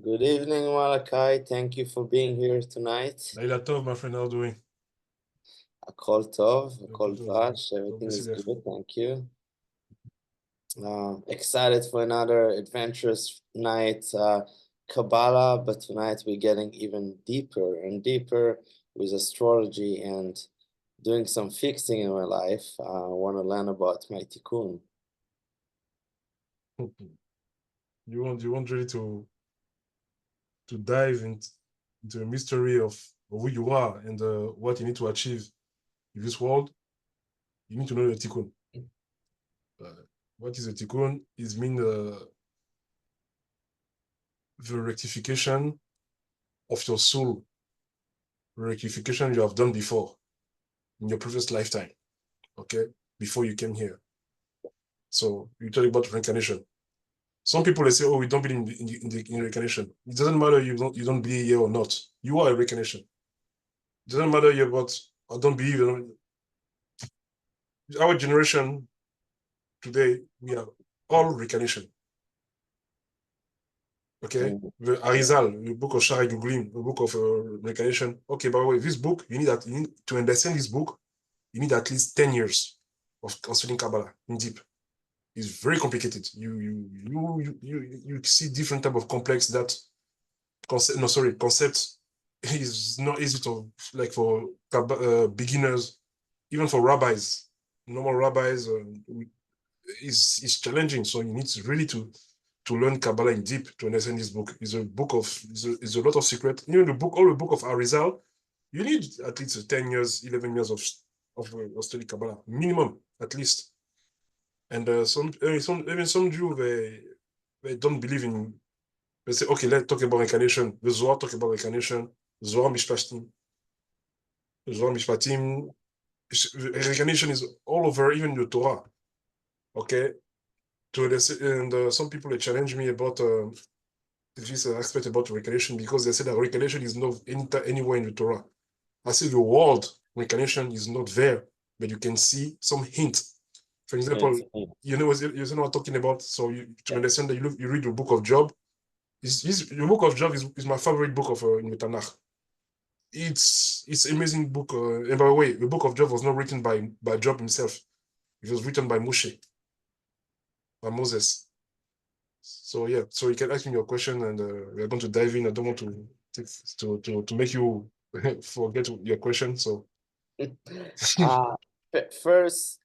Good evening, Malachi. Thank you for being here tonight. Laila Tov, my friend, how are you doing? Akol Tov, Akol Tov, Vash, God everything bless is you there. good, thank you. Excited for another adventurous night, Kabbalah, but tonight we're getting even deeper and deeper with astrology and doing some fixing in my life. I want to learn about my tikkun. You want really to dive into the mystery of who you are and what you need to achieve in this world. You need to know the tikkun. What is a tikkun? It means the rectification of your soul, rectification you have done before in your previous lifetime, okay, before you came here. So you talk about reincarnation. Some people they say, "Oh, we don't believe in reincarnation." It doesn't matter you don't believe here or not. You are a reincarnation. It doesn't matter you about or don't believe. Our generation today, we are all reincarnation. Okay, the Arizal, the book of Shara Guglim, the book of reincarnation. Okay, by the way, this book you need to understand this book. You need at least 10 years of studying Kabbalah in deep. It's very complicated. You see different type of complex that concept is not easy to like for beginners, even for rabbis, normal rabbis. Is challenging. So you need to really to learn Kabbalah in deep to understand this book. It's a book of is a lot of secret. Even all the book of Arizal, you need at least 10 years, 11 years of study Kabbalah minimum at least. And some Jew they don't believe in. They say, okay, let's talk about reincarnation. The Zohar talk about reincarnation. Zohar Mishpatim. Zohar Mishpatim. Reincarnation is all over, even the Torah. Okay. And some people they challenge me about this aspect about reincarnation because they say that reincarnation is not anywhere in the Torah. I say the word reincarnation is not there, but you can see some hint. For example, you know what I'm talking about. So to understand that you read the book of Job. The book of Job is my favorite book of in the Tanakh. It's amazing book. And by the way, the book of Job was not written by Job himself. It was written by Moshe, by Moses. So yeah, so you can ask me your question, and we are going to dive in. I don't want to make you forget your question. So First,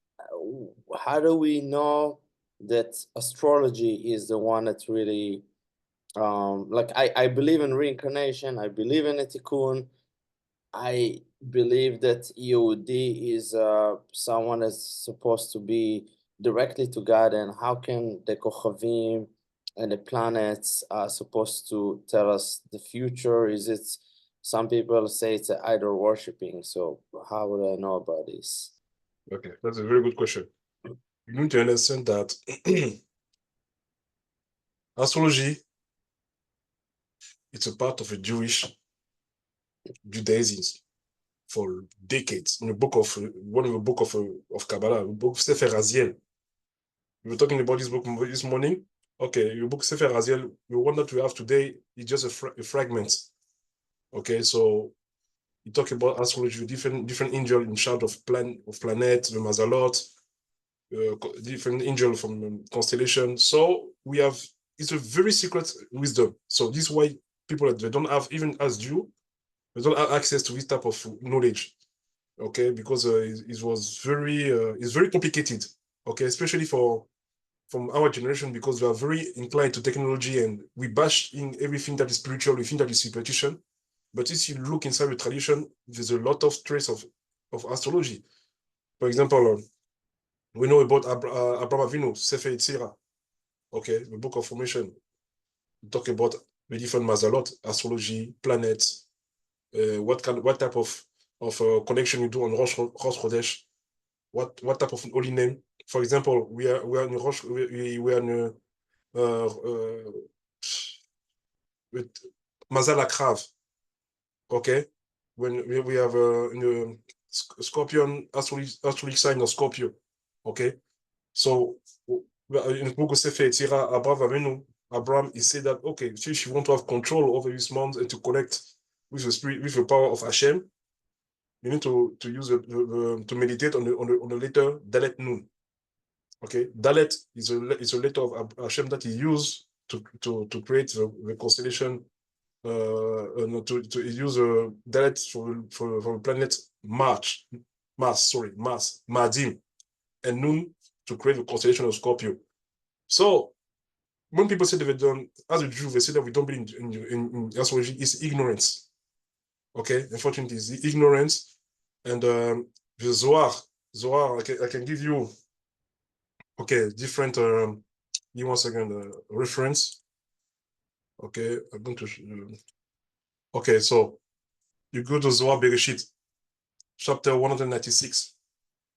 how do we know that astrology is the one that really like I believe in reincarnation, I believe in a tikkun, I believe that EOD is someone that's supposed to be directly to God, and how can the Kochavim and the planets are supposed to tell us the future? Is it some people say it's idol worshiping, so how would I know about this? okay, that's a very good question. You need to understand that astrology it's a part of a Jewish Judaism for decades. In the book of one of the book of Kabbalah, the book Sefer Raziel. We were talking about this book this morning. Okay, your book Sefer Raziel, the one that we have today is just a fragment. Okay, so you talk about astrology, different angel in charge of planets, the Mazalot, different angel from constellation. So we have it's a very secret wisdom. So this is why people that they don't have, even as Jew, they don't have access to this type of knowledge. Okay, because it was it's very complicated. Okay, especially from our generation because we are very inclined to technology and we bash in everything that is spiritual, we think that is superstition. But if you look inside the tradition, there's a lot of trace of astrology. For example, we know about Abraham Avinu, Sefer Yetzirah, okay, the book of formation. We talk about the different mazalot, astrology, planets, what type of connection you do on Rosh Chodesh, what type of holy name. For example, we are in Rosh, we are in with Mazal Akrav, okay? When we have in Scorpion, astrological sign of Scorpio, okay? So in the book of Sefer Yetzirah, Abraham Avinu, Abraham, he said that, okay, if you want to have control over this month and to connect with the spirit, with the power of Hashem, you need to use to meditate on the letter Dalet Nun. Okay, Dalet is a letter of Hashem that he used to create the constellation. To use Dalet for the planet Mars, Mardim, and Nun to create the constellation of Scorpio. So when people say that they don't, as a Jew, they say that we don't believe in astrology, it's ignorance. Okay, unfortunately, it's ignorance. And the Zohar, I can give you, okay, different, give 1 second, reference. Okay, I'm going to, okay, so you go to Zohar Bereshit, chapter 196,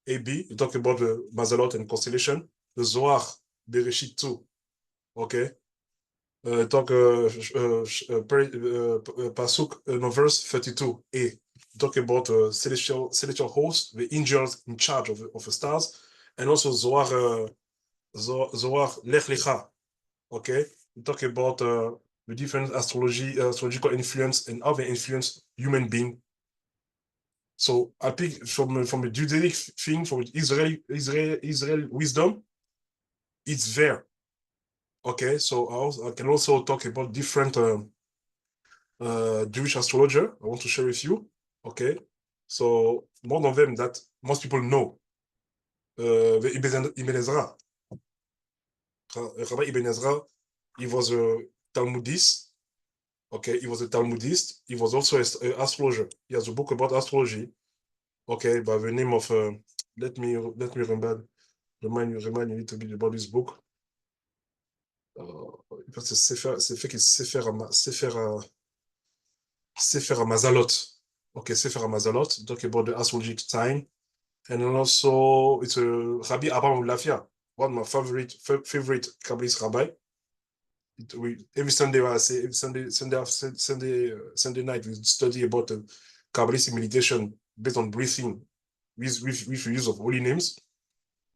AB, you talk about the Mazalot and constellation. The Zohar Bereshit 2, okay, talk Pasuk, no, verse 32a, talk about celestial hosts, the angels in charge of the stars, and also Zohar Lech Lecha, okay, we talk about the different astrological influence and how they influence human being. So I think from the Judaic thing, from Israel wisdom, it's there. Okay, so I can also talk about different Jewish astrologer I want to share with you. Okay, so one of them that most people know, the Ibn Ezra. Rabbi Ibn Ezra, he was a Talmudist. Okay, he was a Talmudist. He was also an astrologer. He has a book about astrology. Okay, by the name of let me remind you a little bit about this book. Because c'est Sefer Mazalot. Okay, Sefer Mazalot, talk about the astrologic sign. And also, it's a Rabbi Abraham Lafia, one of my favorite Kabbalist rabbi. Every Sunday, I say every Sunday night, we study about the Kabbalistic meditation based on breathing with the use of holy names,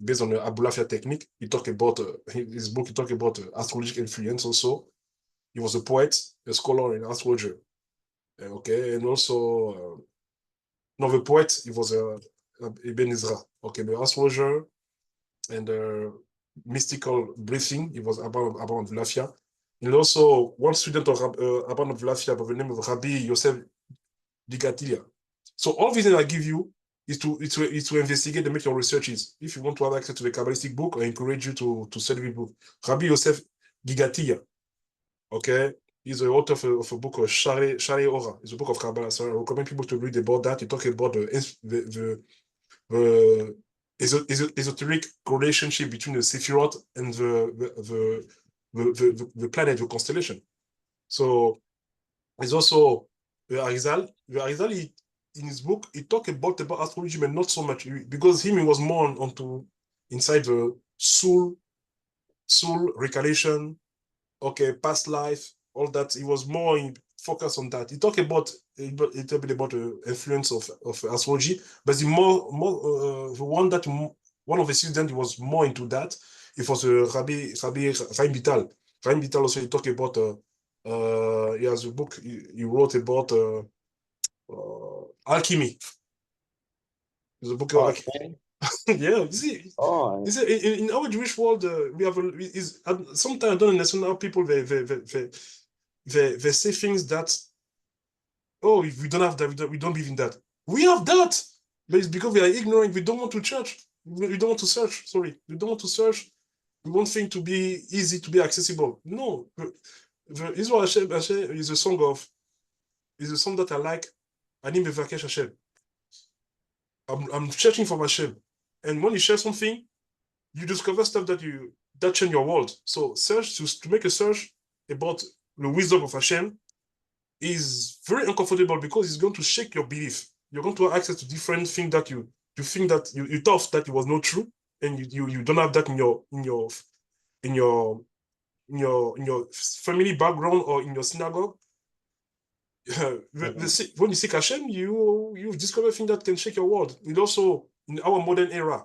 based on the Abu Lafia technique. He talked about his book. He talked about astrological influence also. He was a poet, a scholar, and astrologer. Okay, and also no, the poet. He was Ibn Ezra. Okay, the astrologer and mystical breathing. He was Abraham Lafia. And also one student of Abraham Lafia by the name of Rabbi Yosef Digatilia. So all these things I give you is to investigate and make your researches. If you want to have access to the Kabbalistic book, I encourage you to study the book. Rabbi Yosef Digatilia. Okay, he's the author of a book called Share Ora. It's a book of Kabbalah. So I recommend people to read about that. He talks about the esoteric relationship between the Sephirot and the planet, the constellation. So there's also the Arizal. The Arizal, in his book, he talked about astrology, but not so much because he was more onto inside the soul recollection, okay, past life, all that. He was more focused on that. He talked about a little bit about the influence of astrology, but the one of the students was more into that. It was Rabbi Chaim Vital. Chaim Vital also he talked about he has a book he wrote about alchemy. There's a book of alchemy. Yeah, you see, in our Jewish world, we have sometimes I don't understand how people they say things that, oh, if we don't have that, we don't believe in that. We have that, but it's because we are ignorant. We don't want to church. We don't want to search. Sorry, we don't want to search. We want things to be easy, to be accessible. No, the Israel Hashem is a song that I like. Ani Mevakesh Hashem. I'm searching for Hashem, and when you share something, you discover stuff that change your world. So to make a search about the wisdom of Hashem is very uncomfortable because it's going to shake your belief. You're going to have access to different things that you think that you thought that it was not true, and you don't have that in your family background or in your synagogue. When you seek Hashem, you discover things that can shake your world. And also in our modern era.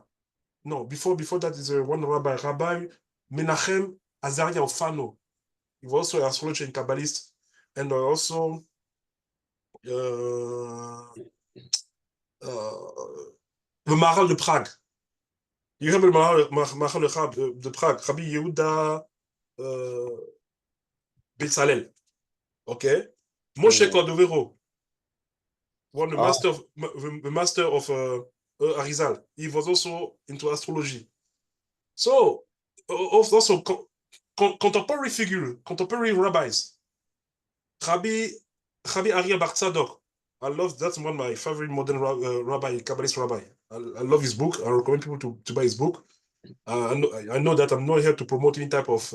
No, before that is one Rabbi Menachem Azariah Ofano. He was also an astrologer and Kabbalist, and also le Maharal de Prague. You have le Maharal de Prague, Rabbi Yehuda Bezalel. Okay, Moshe Cordovero, one the master of Arizal. He was also into astrology. So also contemporary figure, contemporary rabbis. Rabbi Aryeh Bar Tzadok. I love, that's one of my favorite modern rabbi, Kabbalist rabbi. I love his book. I recommend people to buy his book. I know that I'm not here to promote any type of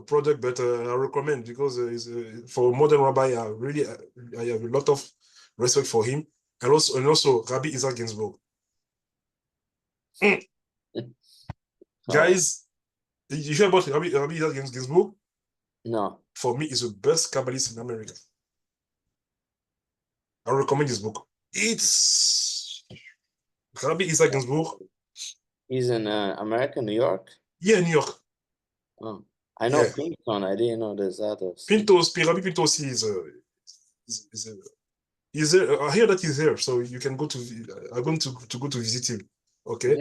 product, but I recommend, because for a modern rabbi, I have a lot of respect for him. And also Rabbi Isaac Ginsburg. Guys, you hear about Rabbi Isaac Ginsburg? No. For me, he's the best Kabbalist in America. I recommend his book. It's Rabbi Isaac Ginsburg. He's in America, New York? Yeah, New York. Oh. I know Pinton. I didn't know there's others. Rabbi Pintos is there. I hear that he's here, so you can go to. I'm going to go to visit him. Okay.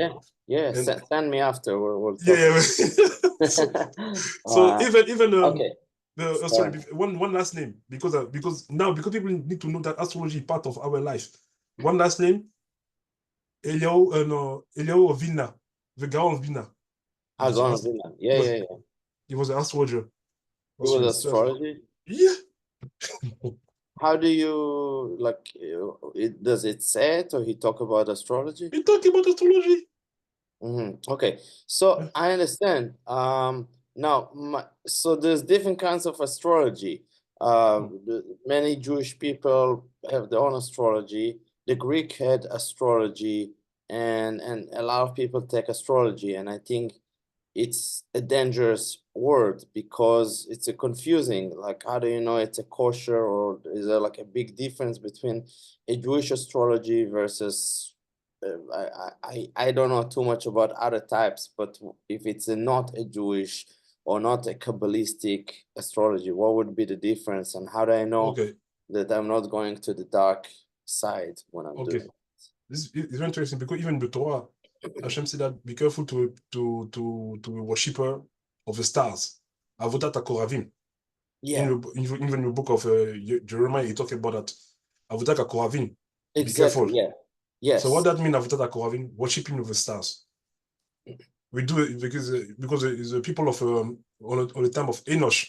Yeah. And send me after. We'll talk. yeah. So even okay. sorry, one last name, because people need to know that astrology is part of our life. One last name, Eliyahu of Vilna, the Gaon of Vilna. Gaon of Vilna. Yeah. He was an astrologer. He was astrology? Yeah. How do you, like, does it say it, or he talk about astrology? He talk about astrology. Okay, so I understand. Now, so there's different kinds of astrology. Many Jewish people have their own astrology. The Greek had astrology, and a lot of people take astrology, and I think it's a dangerous word because it's a confusing. Like, how do you know it's a kosher, or is there like a big difference between a Jewish astrology versus I don't know too much about other types, but if it's not a Jewish or not a Kabbalistic astrology, what would be the difference, and how do I know that I'm not going to the dark side when I'm doing it? This is very interesting, because even the Torah, Hashem said that be careful to a worshipper of the stars. Avodat HaKoravim. Yeah. Even in the book of Jeremiah, he talked about that. Avodat HaKoravim. Exactly. Be careful. Yeah. Yes. So what that means, Avodat HaKoravim, worshiping of the stars. We do it because the people of on the time of Enosh,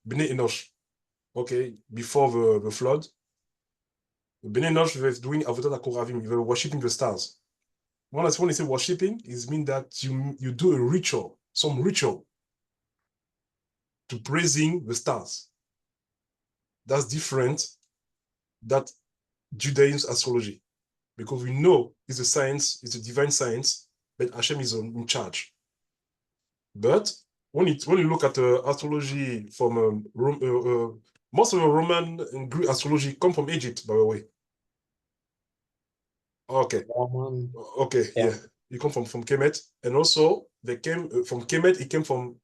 Bnei Enosh, okay, before the flood, Bnei Enosh was doing Avodat HaKoravim. They were worshiping the stars. When I say worshiping, it means that you do a ritual, some ritual to praising the stars. That's different than Judaism astrology, because we know it's a science, it's a divine science, but Hashem is in charge. But when you look at astrology from most of the Roman and Greek astrology come from Egypt, by the way. Okay. Yeah. You come from Kemet, and also they came from Kemet. It came from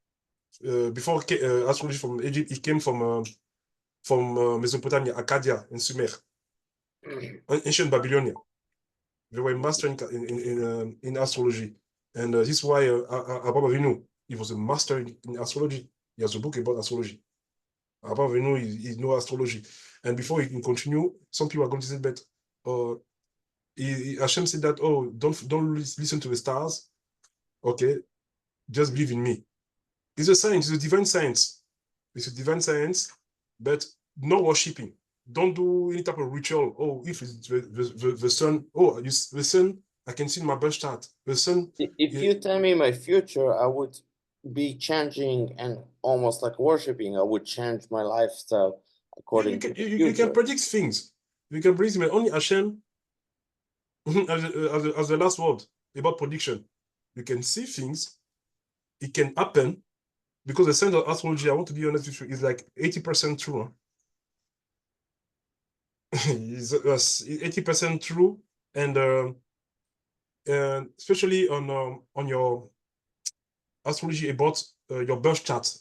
before astrology from Egypt. It came from Mesopotamia, Arcadia, and Sumer, ancient Babylonia. They were master in astrology, and this is why Abba Avinu, he was a master in astrology. He has a book about astrology. Abba Avinu, he knows astrology, and before he can continue, some people are going to say, but Hashem said that, oh, don't listen to the stars. Okay, just believe in me. It's a science, it's a divine science. It's a divine science, but no worshipping. Don't do any type of ritual. Oh, if it's the sun, the sun, I can see in my birth chart. The sun. If you tell me my future, I would be changing and almost like worshiping. I would change my lifestyle according to the future. You can predict things. You can predict, but only Hashem as the last word about prediction. You can see things. It can happen, because the sense of astrology, I want to be honest with you, is like 80% true. It's 80% true, and especially on your astrology about your birth chart.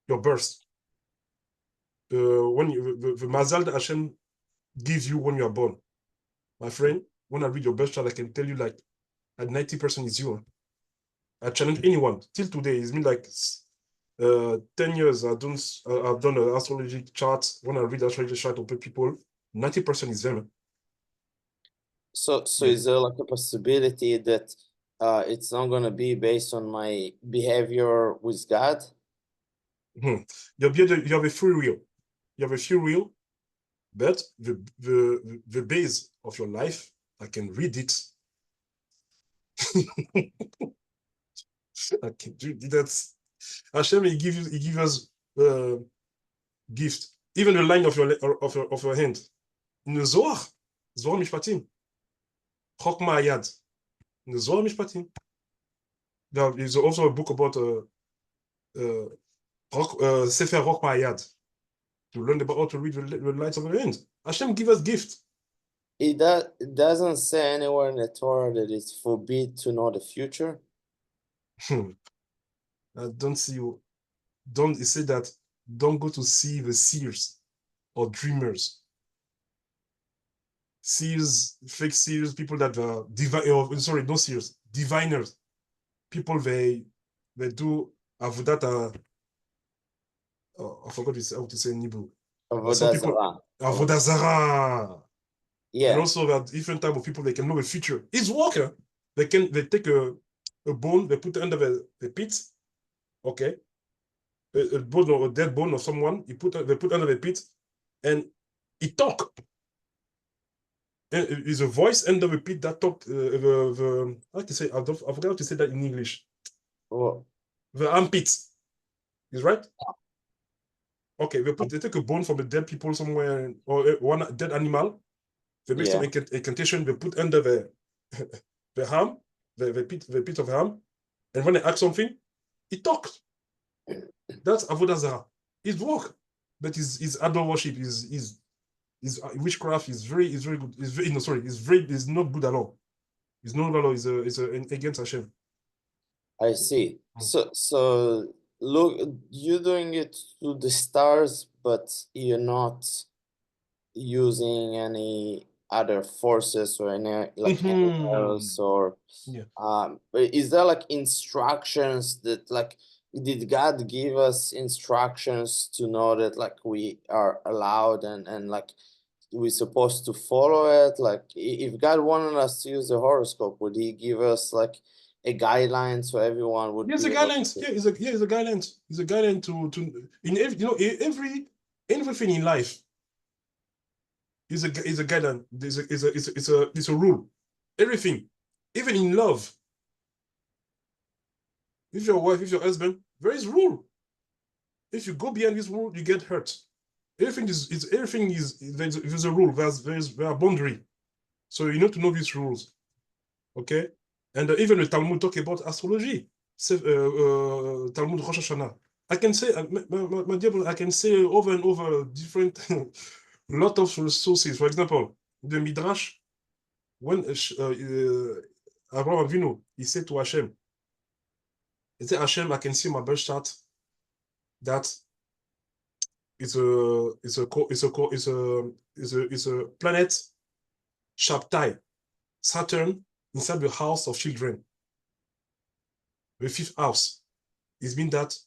your birth. When the mazal that Hashem gives you when you are born. My friend, when I read your birth chart, I can tell you like at 90% is you. I challenge anyone till today. It's been like 10 years. I've done an astrology chart. When I read astrology chart to people, 90% is them. So Yeah. is there like a possibility that it's not gonna be based on my behavior with God? You have a free will. You have a free will, but the base of your life, I can read it. I can do that. Hashem, he give us gift. Even the line of your hand. In the Zohar Mishpatim. Chokma Ayad. In the Zohar Mishpatim. There is also a book about Sefer Chokma Ayad. To learn about how to read the lines of your hand. Hashem give us gift. It doesn't say anywhere in the Torah that it's forbid to know the future. I don't see you. Don't say that. Don't go to see the seers or dreamers. Seers, fake seers, people that are sorry, no seers, diviners. People they do avodat. I forgot how to say in Hebrew. Some Avodah people Zarah. avodah zarah. Yeah. And also there are different type of people they can know the future. It's work. They take a bone, they put it under the pit. Okay. A bone or a dead bone of someone, they put under the pit, and it talk. And it's a voice under the pit that talk. How to say? I forgot how to say that in English. Oh. The armpit is right. Okay, they take a bone from a dead people somewhere or one dead animal. They make some incantation. They put under the ham, the pit of ham, and when they ask something, it talks. That's avodah zarah. It's work, but his idol worship is witchcraft is very good. It's not good at all. It's not at all. It's against Hashem. I see. So look, you're doing it to the stars, but you're not using any other forces or any like animals or is there like instructions that like did God give us instructions to know that like we are allowed and like we're supposed to follow it? Like if God wanted us to use the horoscope, would he give us like a guideline so everyone would Yes, be a guidelines. Yeah, it's a guideline. It's a guideline to in every everything in life is a guideline. It's a rule. Everything, even in love. If your wife, if your husband, there is rule. If you go beyond this rule, you get hurt. Everything is there's a rule. There's a boundary. So you need to know these rules. Okay, and even the Talmud talk about astrology. Talmud Rosh Hashanah. I can say, my dear brother, I can say over and over different lot of sources. For example, the Midrash, when Abraham Avinu, he said to Hashem, he said, Hashem, I can see my birth chart that it's a planet Shabtai, Saturn inside the house of children. The fifth house. It's mean that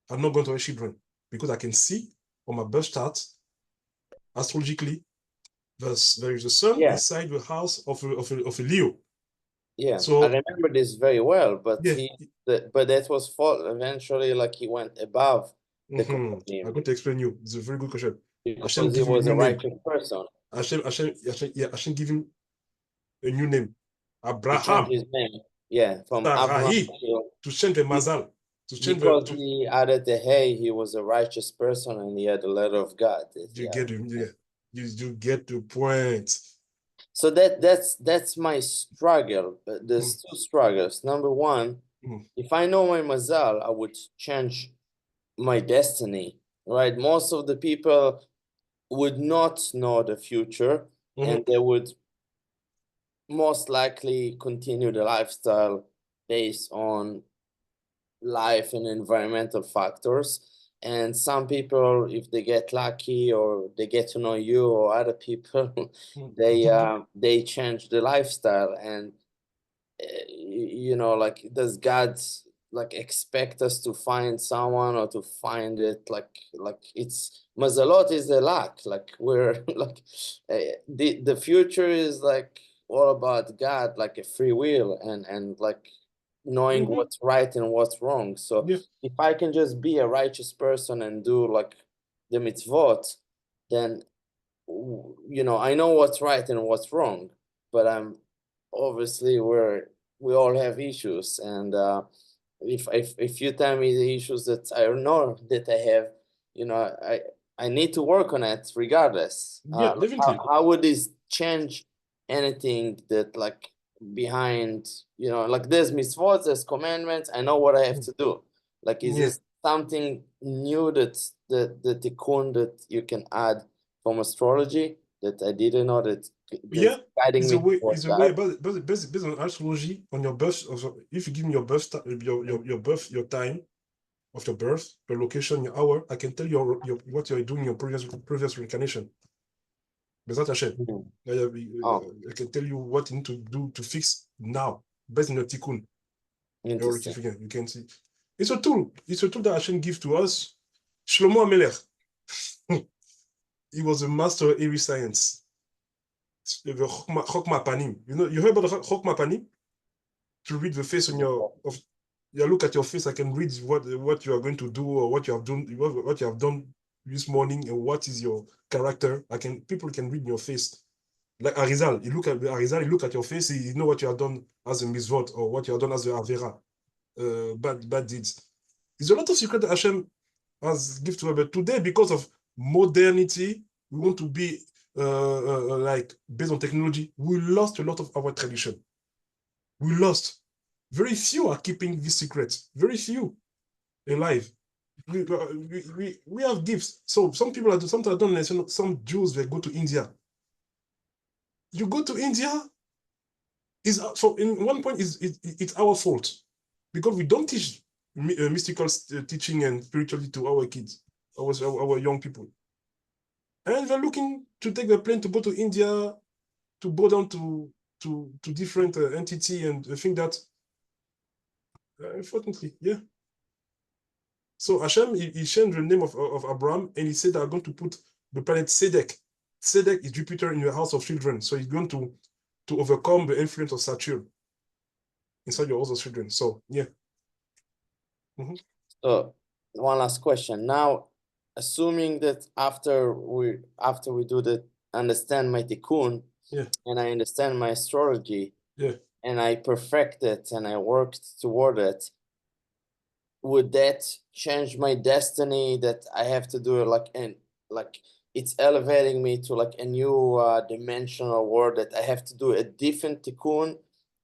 I'm not going to have children because I can see on my birth chart astrologically there is a sun inside the house of a Leo. Yeah, so I remember this very well, but yeah, but that was eventually like he went above the I'm going to explain you. It's a very good question. Because he was a righteous person. Hashem give him a new name. He Abraham. changed his name. Yeah, from Abraham to change the mazal. Because he added the hey, he was a righteous person and he had the letter of God. You get the point. So that's my struggle. There's two struggles. Number one, if I know my mazal, I would change my destiny, right? Most of the people would not know the future and they would most likely continue the lifestyle based on life and environmental factors. And some people, if they get lucky or they get to know you or other people, they change the lifestyle. And you know, like, does God like expect us to find someone or to find it like it's mazalot is the luck, like we're like the future is like all about God, like a free will and like knowing what's right and what's wrong. So Yeah. if I can just be a righteous person and do like the mitzvot, then you know, I know what's right and what's wrong, but I'm obviously we all have issues, and if you tell me the issues that I know that I have, you know, I need to work on it regardless. Yeah, definitely. How would this change anything that like behind, you know, like there's mitzvot, there's commandments, I know what I have to do. Like, is Yeah. this something new that the tikkun that you can add from astrology that I didn't know that's Yeah, guiding me towards it's a way God? based on astrology on your birth. Also, if you give me your birth, your birth, your time of your birth, your location, your hour, I can tell you what you're doing in your previous reincarnation. Bezat Hashem. Mhm. Oh, I can tell you what you need to do to fix now, based on your tikkun, your interesting. rectification. You can see. It's a tool. It's a tool that Hashem gives to us. Shlomo HaMelech, he was a master of every science. The Chokma Panim. You know, you heard about the Chokma Panim? To read the face on your of you look at your face, I can read what you are going to do or what you have done, what you have done this morning, and what is your character. People can read in your face. Like Arizal, you look at your face, you know what you have done as a misvot or what you have done as a avera, bad deeds. There's a lot of secret that Hashem has given to us, but today, because of modernity, we want to be like based on technology. We lost a lot of our tradition. We lost. Very few are keeping this secret. Very few alive. We have gifts. So some people are sometimes I don't understand. Some Jews they go to India. You go to India, is so in one point it's our fault because we don't teach mystical teaching and spirituality to our kids, our young people, and they're looking to take the plane to go to India to bow down to different entity and think that unfortunately, yeah. So Hashem, he changed the name of Abraham and he said they're going to put the planet Sedek. Sedek is Jupiter in the house of children. So he's going to overcome the influence of Saturn inside your house of children. So yeah. So one last question. Now, assuming that after we do the understand my tikkun, Yeah. and I understand my astrology, Yeah. and I perfect it and I worked toward it, would that change my destiny that I have to do it like it's elevating me to like a new dimensional world that I have to do a different tikkun,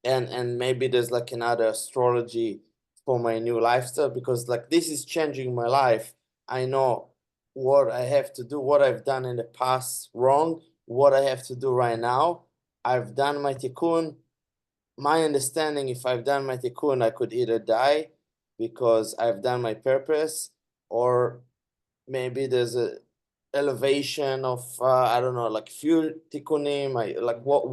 and maybe there's like another astrology for my new lifestyle, because like this is changing my life. I know what I have to do, what I've done in the past wrong, what I have to do right now. I've done my tikkun. My understanding, if I've done my tikkun, I could either die because I've done my purpose, or maybe there's a elevation of I don't know, like few tikkunim. Like what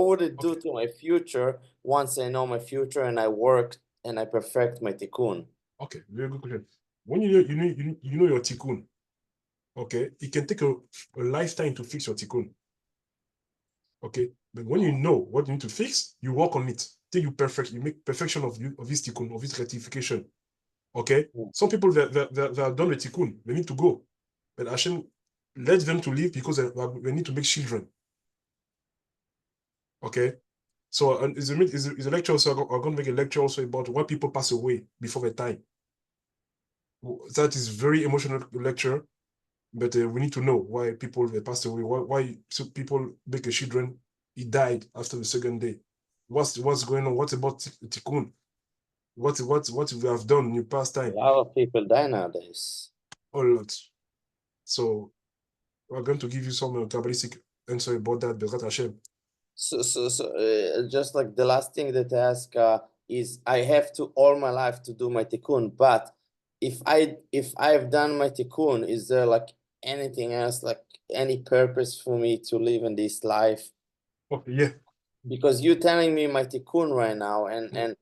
would it do to my future once I know my future and I work and I perfect my tikkun? Okay, very good question. When you know your tikkun, okay, it can take a lifetime to fix your tikkun. Okay, but when you know what you need to fix, you work on it till you make perfection of this tikkun, of this rectification. Okay, some people that are done with tikkun, they need to go, but Hashem let them to live because they need to make children. Okay, so is a lecture also. I'm going to make a lecture also about why people pass away before their time. That is very emotional lecture, but we need to know why people they passed away. Why so people make a children? He died after the second day. What's going on? What about tikkun? What we have done in the past A time? lot of people die nowadays. A lot. So we're going to give you some Kabbalistic answer about that, Bezrat Hashem. So just like the last thing that I ask is I have to all my life to do my tikkun, but if I've done my tikkun, is there like anything else, like any purpose for me to live in this life? Okay, yeah. Because you're telling me my tikkun right now, and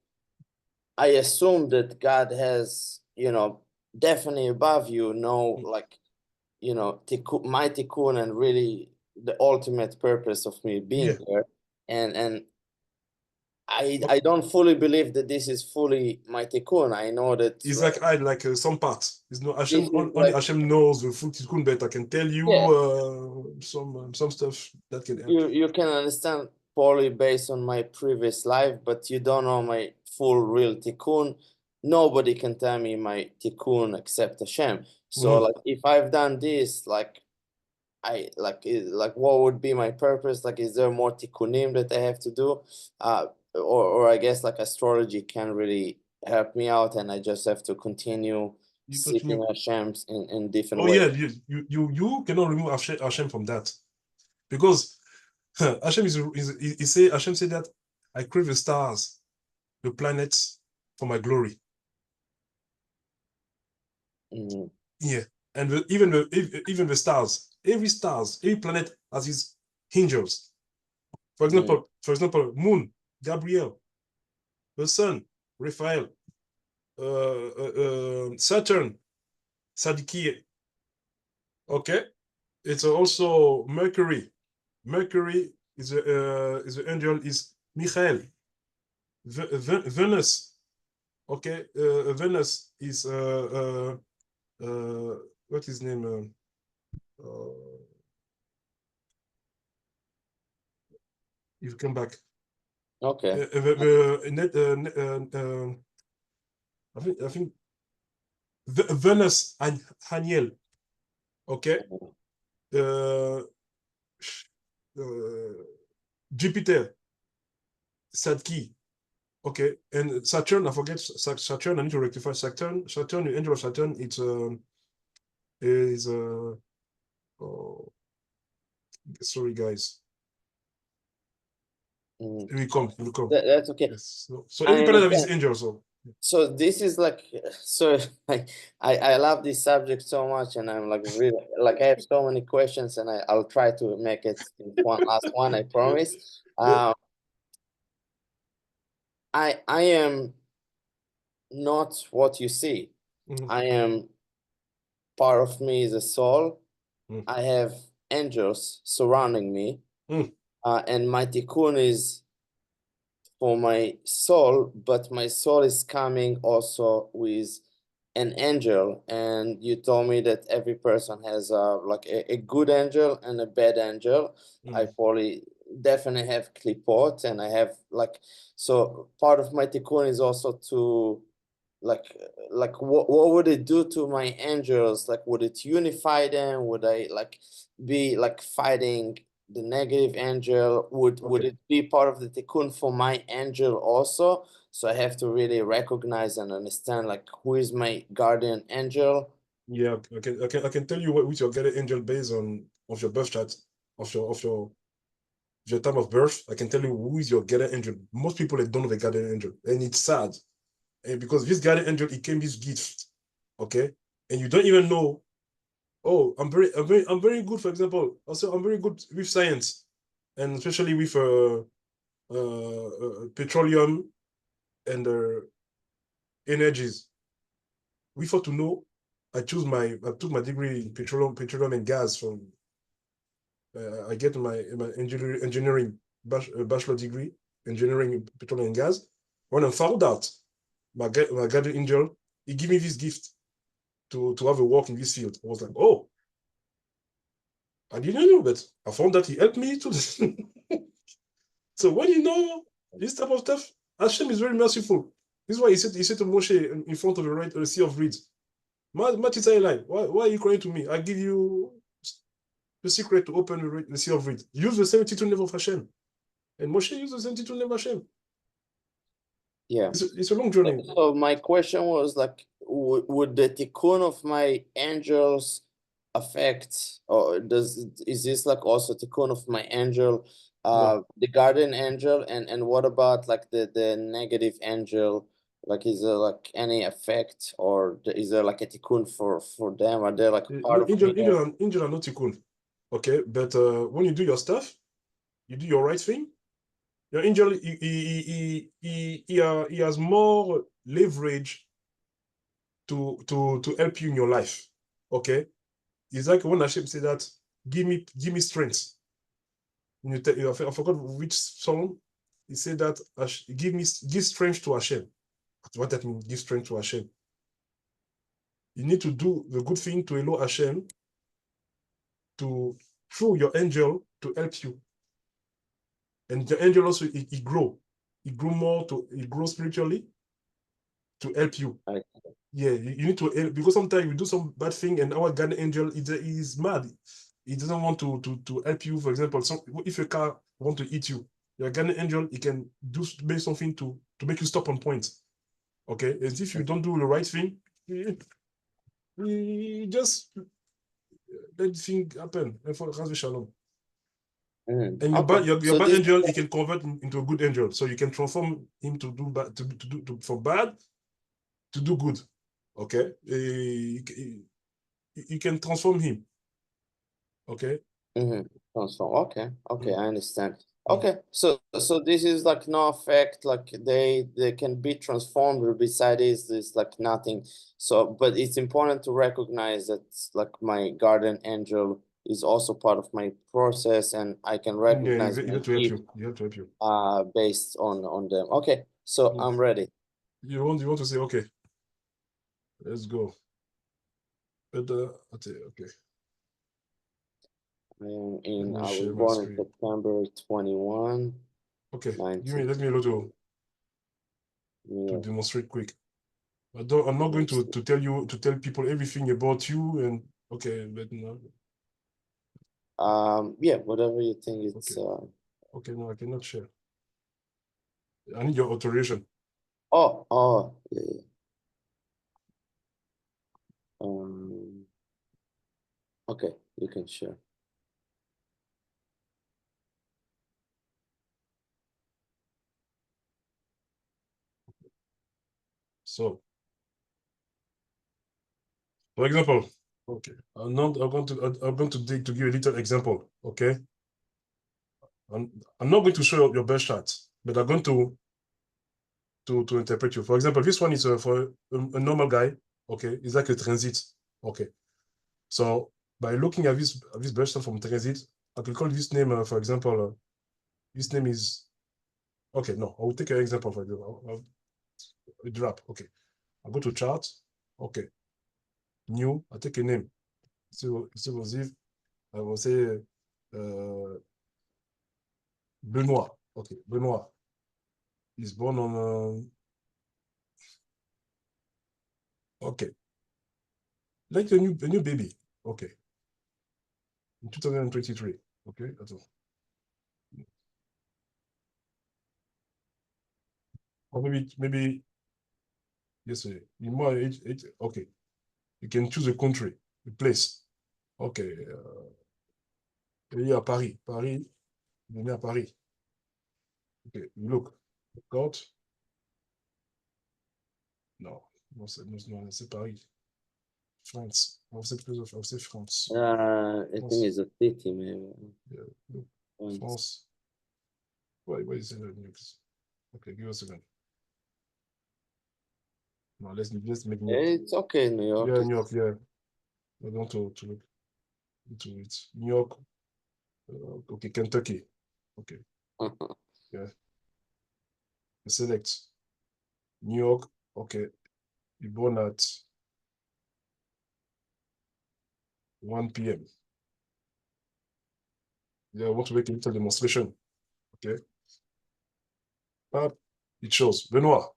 I assume that God has, definitely above you, know, like, tikkun, my tikkun, and really the ultimate purpose of me being Yeah. there. And I Okay. don't fully believe that this is fully my tikkun. I know that It's like like I like some parts. It's not this Hashem. is Only like, Hashem knows the full tikkun, but I can tell you yeah, some stuff that can help. you can understand probably based on my previous life, but you don't know my full real tikkun. Nobody can tell me my tikkun except Hashem. So Mhm. like if I've done this, like like what would be my purpose? Like, is there more tikkunim that I have to do? Or I guess like astrology can really help me out, and I just have to continue You seeking continue. Hashem's in different Oh ways. yeah, you cannot remove Hashem from that because Hashem is he say Hashem said that I crave the stars, the planets for my glory. Mm, Yeah, and even the stars, every planet has its angels. mm, For example, Moon, Gabriel, the Sun, Raphael, Saturn, Sadikiye. Okay, it's also Mercury. Mercury is the angel is Michael. Venus. Okay, Venus is what is his name? You come back. okay. I think Venus and Haniel. Okay, uh, uh, Jupiter, Sadki. Okay, and Saturn. I forget Saturn. I need to rectify Saturn. Saturn, the angel of Saturn. It's is oh, sorry guys. Mm. We come. That's okay. Yes. So I every planet have understand. its angel. So So this is like, so like I love this subject so much, and I'm like really like I have so many questions, and I'll try to make it in one last one, I promise. yeah. I am not what you see. Mhm. I am, part of me is a soul. Mhm. I have angels surrounding me, Mhm. and my tikkun is for my soul, but my soul is coming also with an angel. And you told me that every person has like a good angel and a bad angel. I Mhm. probably definitely have klipot, and I have like, so part of my tikkun is also to like what would it do to my angels? Like, would it unify them? Would I like be like fighting the negative angel? Would Okay. it be part of the tikkun for my angel also? So I have to really recognize and understand like who is my guardian angel. Yeah, I can tell you what which your guardian angel based on of your birth chart, of your time of birth. I can tell you who is your guardian angel. Most people they don't know the guardian angel, and it's sad. And because this guardian angel, it came this gift, okay, and you don't even know. Oh, I'm very good. For example, also I'm very good with science, and especially with petroleum and energies. Before to know, I took my degree in petroleum and gas from I get my engineering bachelor degree, engineering in petroleum and gas. When I found out my guardian angel, he gave me this gift to have a work in this field. I was like, oh, I didn't know, but I found that he helped me too. So when you know this type of stuff, Hashem is very merciful. This is why he said to Moshe in front of the sea of reeds, why are you crying to me? I give you the secret to open the sea of reeds. Use the 72 name of Hashem. And Moshe used the 72 name of Hashem. Yeah. It's a long journey. So my question was like, would the tikkun of my angels affect, or is this like also tikkun of my angel, No. the guardian angel, and what about like the negative angel? Like, is there like any effect, or is there like a tikkun for them? Are they like part of me? Angel are not tikkun. Okay, but when you do your stuff, you do your right thing. Your angel, he has more leverage to help you in your life. Okay, it's like when Hashem said that, give me strength. I forgot which song. He said that, give strength to Hashem. What that means, give strength to Hashem. You need to do the good thing to allow Hashem to, through your angel, to help you. And the angel also, he grow spiritually to help you. Like, Yeah, you need to, because sometimes you do some bad thing and our guardian angel is mad. He doesn't want to help you. For example, if a car want to eat you, your guardian angel, he can make something to make you stop on point. Okay, and if you don't do the right thing, he just let the thing happen. And for Shalom. And your okay. bad angel, he can convert into a good angel. So you can transform him to do bad, for bad, to do good. Okay, you can transform him. Okay. Transform. Okay, I understand. Okay, so this is like no effect, like they can be transformed, but beside this like nothing. So, but it's important to recognize that like my guardian angel is also part of my process, and I can recognize you my have to help gift you. You have to help you. based on them. Okay, so I'm ready. You want to say, okay, let's go. But okay. I was born in September 21. Okay, 19. let me allow to demonstrate quick. I'm not going to tell people everything about you, and okay, but no. Yeah, whatever you think it's okay, no, I cannot share. I need your authorization. Yeah. Okay, you can share. So, for example, okay, I'm going to give you a little example. Okay, I'm not going to show your best chart, but I'm going to interpret you. For example, this one is for a normal guy. Okay, it's like a transit. Okay, so by looking at this best chart from transit, I can call this name. For example, this name is, okay. No, I will take an example for example. I'll drop. Okay, I go to chart. Okay, new. I take a name. So I will say Benoit. Okay, Benoit is born on. Okay, like a new baby. Okay, in 2023. Okay, that's all. Or maybe yesterday. In more age, okay. You can choose a country, a place. Okay. Il est à Paris. Paris, il est né à Paris. Okay, look. God. No, c'est Paris. France. I'll say France. I think it's a city, maybe. Yeah, France. Why is it next? Okay, give us a second. No, let's make New York. It's okay, New York. Yeah, New York, yeah. I want to look into it. New York. Okay, Kentucky. Okay. Yeah. Select New York. Okay. You born at 1 p.m. Yeah, I want to make a little demonstration. Okay. It shows Benoit.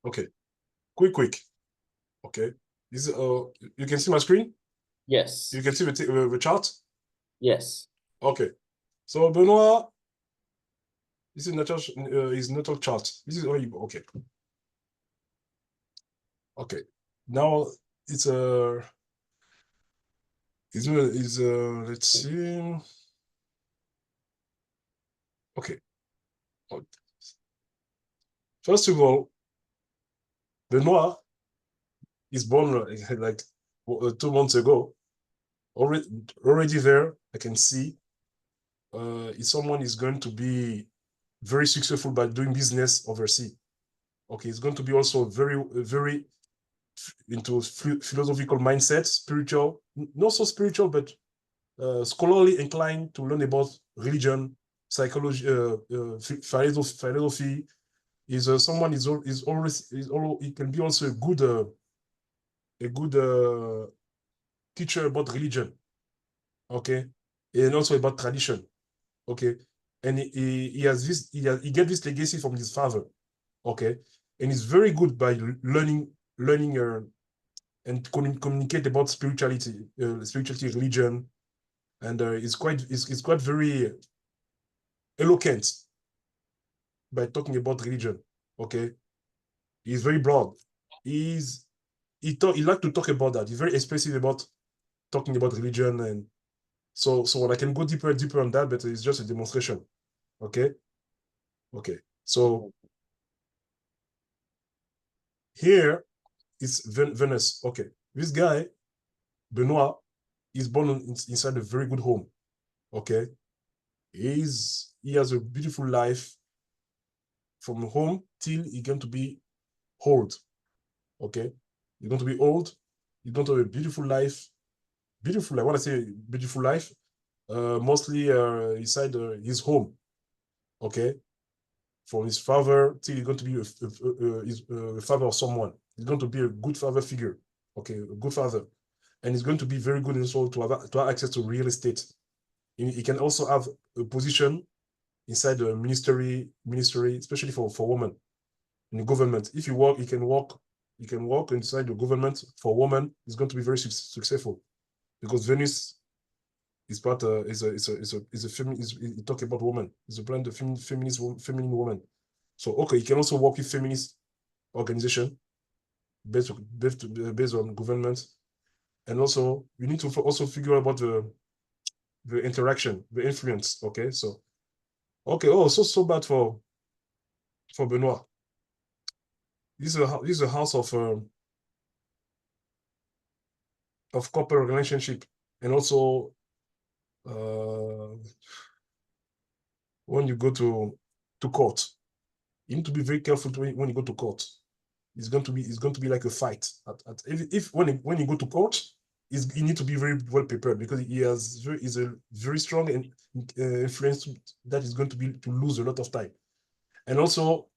Okay. Quick. Okay. This you can see my screen? Yes. You can see the chart? Yes. Okay. So Benoit, this is his natal chart. This is all you okay. Okay. Now it's let's see. Okay. First of all, Benoit is born like 2 months ago. Already there, I can see if someone is going to be very successful by doing business overseas. Okay, it's going to be also very into philosophical mindset, spiritual, not so spiritual, but scholarly inclined to learn about religion, psychology, philosophy. Is someone is always he can be also a good teacher about religion, okay, and also about tradition, okay, and he has this he get this legacy from his father, okay, and he's very good by learning and communicate about spirituality, religion, and it's quite very eloquent by talking about religion. Okay, he's very broad. He like to talk about that. He's very expressive about talking about religion, and so I can go deeper on that, but it's just a demonstration. Okay, so here is Venus. Okay, this guy Benoit is born inside a very good home. Okay, he has a beautiful life from home till he's going to be old. Okay, he's going to be old. He's going to have a beautiful life. Beautiful life. When I say beautiful life, mostly inside his home. Okay, from his father till he's going to be a father of someone. He's going to be a good father figure. Okay, a good father, and he's going to be very good in soul to have access to real estate. He can also have a position inside the ministry, especially for women in the government. If you work, you can work inside the government for women. It's going to be very successful because Venus is part is a feminine. Talk about woman. It's a blend of feminine woman. So okay, you can also work with feminist organization based on government, and also you need to also figure out about the interaction, the influence. Okay, so okay, oh, so bad for Benoit. This is a house of couple relationship, and also when you go to court, you need to be very careful when you go to court. It's going to be like a fight. If when you go to court, you need to be very well prepared because is a very strong and influence that is going to be to lose a lot of time. And also,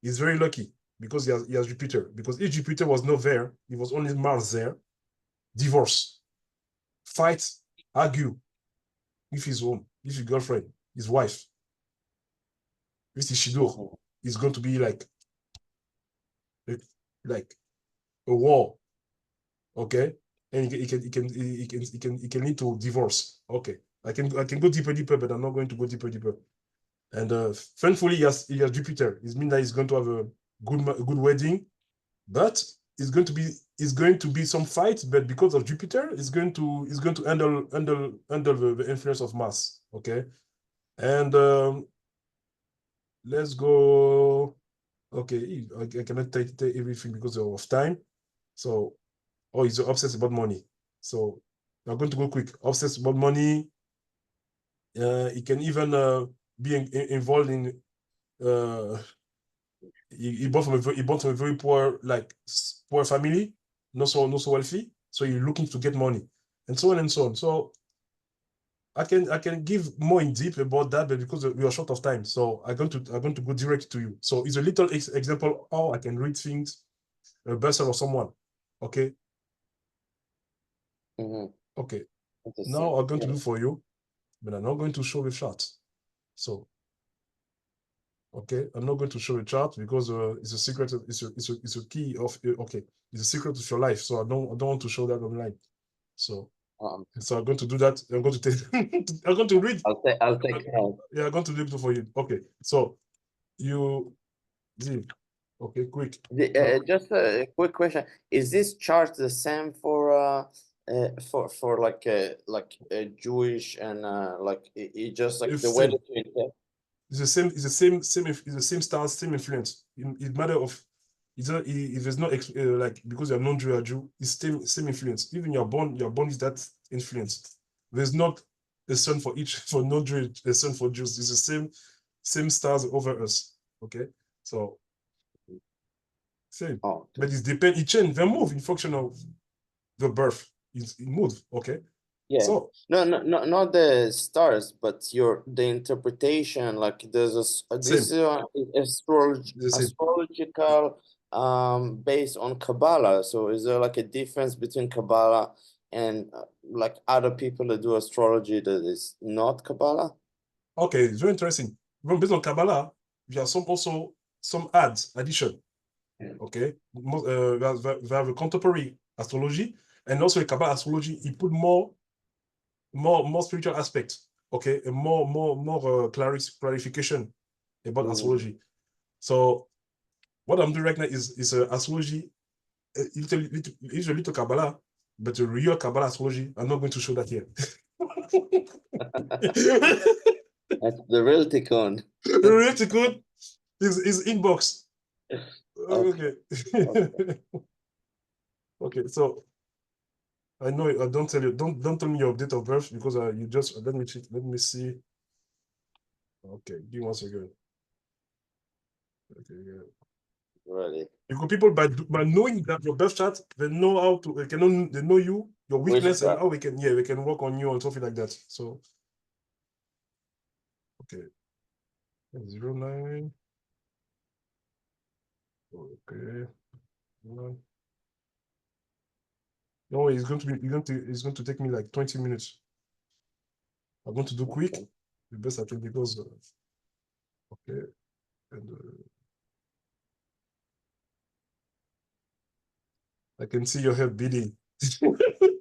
he's very lucky because he has Jupiter. Because if Jupiter was not there, it was only Mars there. Divorce, fight, argue with his home, with his girlfriend, his wife. This is Shidur. It's going to be like a war, okay? And it can lead to divorce. Okay, I can go deeper, but I'm not going to go deeper. And thankfully, he has Jupiter. It means that he's going to have a good wedding, but it's going to be some fight. But because of Jupiter, it's going to handle the influence of Mars. Okay, and let's go. Okay, I cannot take everything because of time. So, oh, he's obsessed about money. So, I'm going to go quick. Obsessed about money. He can even be involved in. He born from a very poor family, not so wealthy. So he's looking to get money, and so on and so on. So I can give more in deep about that, but because we are short of time, so I'm going to go direct to you. So it's a little example how I can read things better of someone. Okay. Okay. Now I'm going to do for you, but I'm not going to show the chart. So okay, I'm not going to show a chart because it's a secret. It's a key of okay. It's a secret of your life. So I don't want to show that online. So so I'm going to do that. I'm going to take. I'm going to read. I'll take note. Yeah, I'm going to do it for you. Okay. So you, okay, quick. Just a quick question: is this chart the same for like a Jewish and like it just like the way that you it's the same stars, same influence. It matter of if there's no like because you're non-Jew or Jew, it's same influence. Even you're born with that influence. There's not a sun for each for non-Jew, a sun for Jews. It's the same stars over us. Okay, so same. Oh, okay. But it change, they move in function of the birth. It move. Okay. Yeah. So No, not the stars, but the interpretation. Like there's this is astrological based on Kabbalah. So is there like a difference between Kabbalah and like other people that do astrology that is not Kabbalah? okay, it's very interesting. Even based on Kabbalah, we have some addition. Okay, we have a contemporary astrology and also a Kabbalah astrology. It put more spiritual aspects. Okay, and more clarification about astrology. So what I'm doing right now is astrology, a little Kabbalah, but a real Kabbalah astrology. I'm not going to show that here. That's the real Tikkun. The real Tikkun is inbox. Okay. Okay, so I know I don't tell you, don't tell me your date of birth because you just let me check. Let me see. Okay, give me 1 second. Okay, yeah. Really? Because people by knowing that your birth chart, they know how to they know you, your weakness, and how we can work on you and something like that. So okay. 09. Okay. No, it's going to take me like 20 minutes. I'm going to do quick, the best I can because okay. And I can see your heart beating.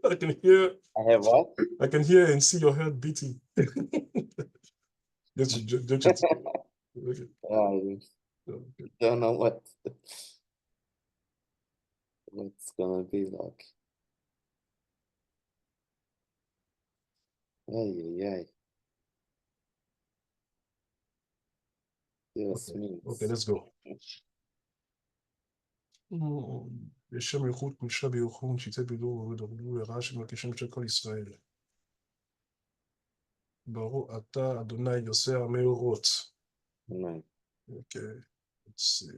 I can hear. I have what? I can hear and see your heart beating. Just okay. Okay. Don't know what's gonna be like. Ay. Yes, means. Okay, let's go. בשם ייחוד קודשה בירוחם, שיצא בידור ודרבו לרעה שמלכשם של כל ישראל. ברוך אתה אדוני יוסי המאורות. Amen. Okay, let's see.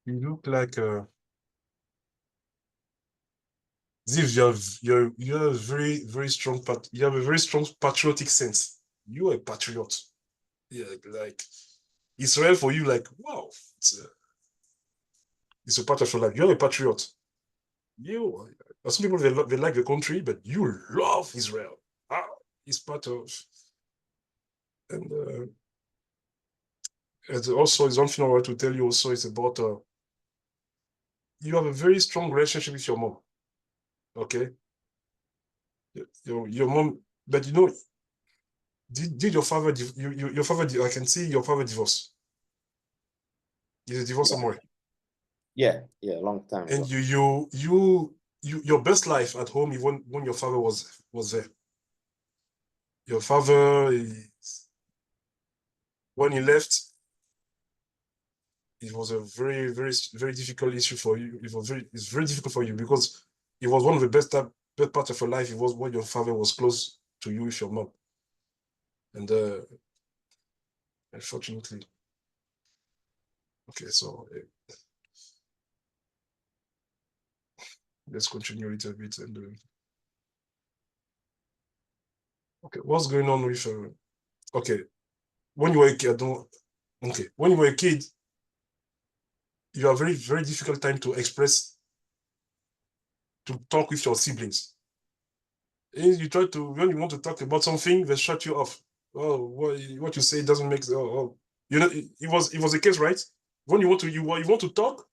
You look like Ziv, you have very, very strong you have a very strong patriotic sense. You are a patriot. Yeah, like Israel for you, like wow, it's a part of your life. You're a patriot. Some people they like the country, but you love Israel. It's part of, and also it's something I want to tell you. Also, it's about you have a very strong relationship with your mom. Okay, your mom, but you know, did your father? Your father? I can see your father divorced. He's a divorce somewhere. Yeah, long time ago. And your best life at home, even when your father was there. Your father, when he left, it was a very, very, very difficult issue for you. It's very difficult for you because it was one of the best parts of your life. It was when your father was close to you with your mom. And unfortunately, okay, so let's continue a little bit. And okay, what's going on with okay, when you were a kid, when you were a kid, you have a very, very difficult time to talk with your siblings. And you try to, when you want to talk about something, they shut you off. Oh, what you say doesn't make sense. You know, it was a case, right? When you want to talk,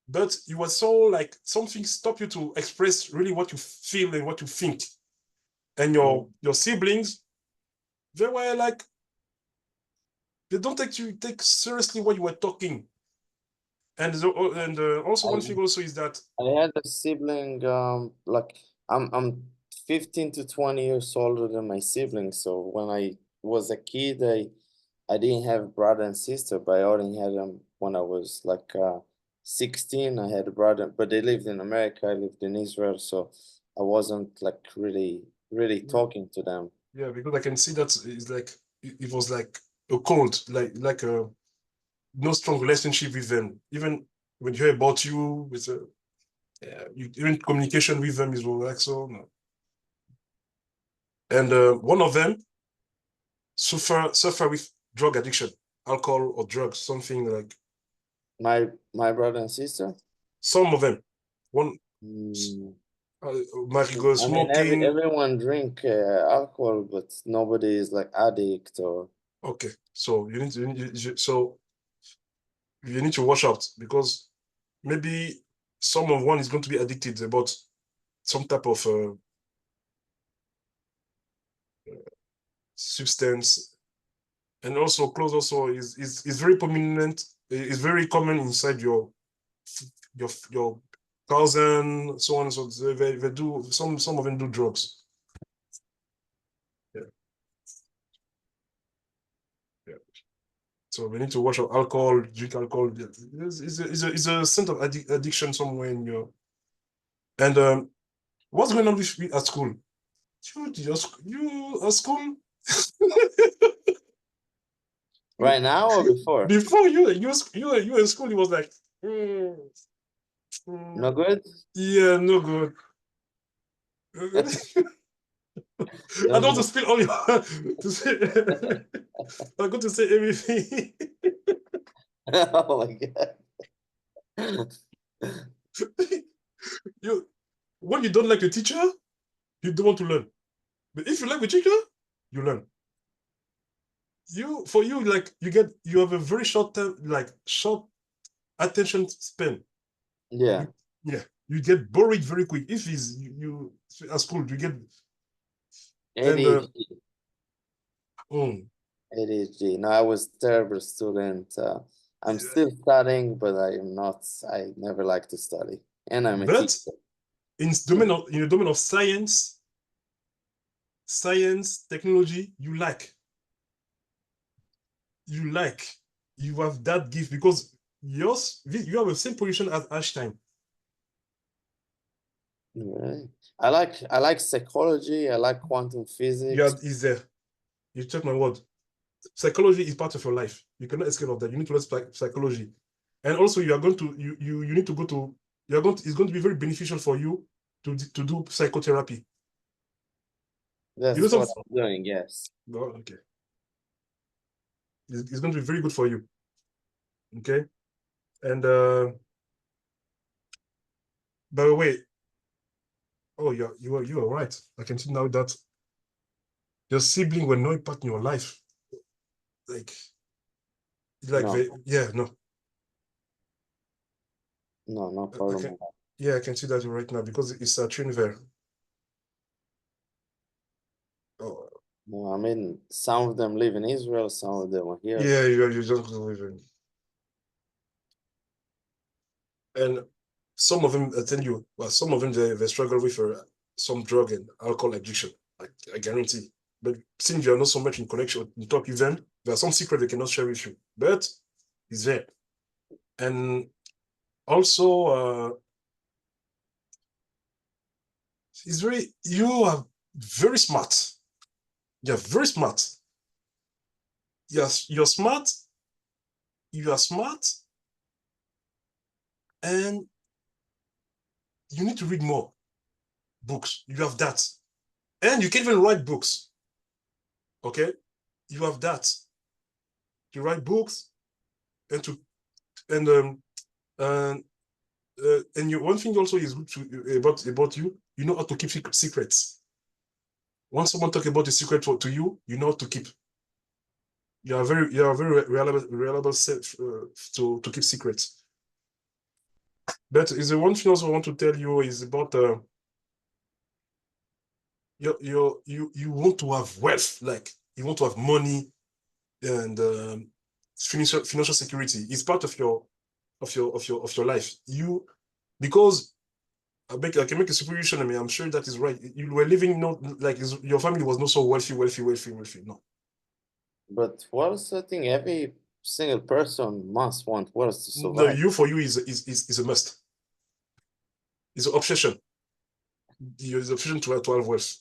but you were so like something stop you to express really what you feel and what you think. And your siblings, they were like, they don't take seriously what you were talking. And also one thing also is that I had a sibling, like I'm 15 to 20 years older than my siblings. So when I was a kid, I didn't have brother and sister, but I only had them when I was like 16. I had a brother, but they lived in America. I lived in Israel, so I wasn't like really talking to them. Yeah, because I can see that it's like it was like a cold, like a no strong relationship with them. Even when you hear about you, with even communication with them is like so. No. And one of them suffer with drug addiction, alcohol or drugs, something like. My brother and sister. Some of them, one Mm. marijuana I mean, smoking. everyone drink alcohol, but nobody is like addict or. Okay, so you need to watch out because maybe some of one is going to be addicted about some type of substance, and also clothes also is very prominent. Is very common inside your cousin, so on and so they do some of them do drugs. Yeah. Yeah. So we need to watch out alcohol, drink alcohol. It's a sense of addiction somewhere in your. And what's going on with at school? You at school? Right now or before? Before you in school, it was like, No good? yeah, no good. I don't want to spill all your to say. I'm going to say everything. Oh my God. You when you don't like a teacher, you don't want to learn. But if you like the teacher, you learn. Like you have a very short term, like short attention span. Yeah. Yeah, you get bored very quick. If is you at school, you get and ADHD. mm, ADHD. No, I was terrible student. I'm still studying, but I never like to study. And I'm a but teacher. in the domain of science, technology, you like, you have that gift because you have the same position as Einstein. Right. I like psychology. I like quantum Yeah, physics. is there. You check my word. Psychology is part of your life. You cannot escape of that. You need to learn psychology, and also you are going to you need to go to you're going to, it's going to be very beneficial for you to do psychotherapy. You know That's some. what I'm doing. Yes. No, okay. It's going to be very good for you. Okay, and by the way, oh yeah, you are right. I can see now that your sibling will not impact in your life. Like No. yeah, no. No I problem can with that. yeah, I can see that right now because it's a Trinver. Oh, No, I mean, some of them live in Israel, some of them are here. yeah, you just believe in. And some of them, I tell you, well, some of them they struggle with some drug and alcohol addiction. I guarantee. But since you are not so much in connection, you talk with them, there are some secrets they cannot share with you. But it's there. And also, it's very you are very smart. You're very smart. You're smart. You are smart, and you need to read more books. You have that, and you can even write books. Okay, you have that. You write books, and to and and you one thing also is good to about you. You know how to keep secrets. Once someone talk about the secret to you, you know how to keep. You are very reliable self to keep secrets. But is the one thing also I want to tell you is about you want to have wealth, like you want to have money and financial security. It's part of your life. Because I can make a supposition. I mean, I'm sure that is right. You were living not like your family was not so wealthy. No. But wealth, I think every single person must want wealth to No, survive. for you is a must. It's an obsession. It's an obsession to have wealth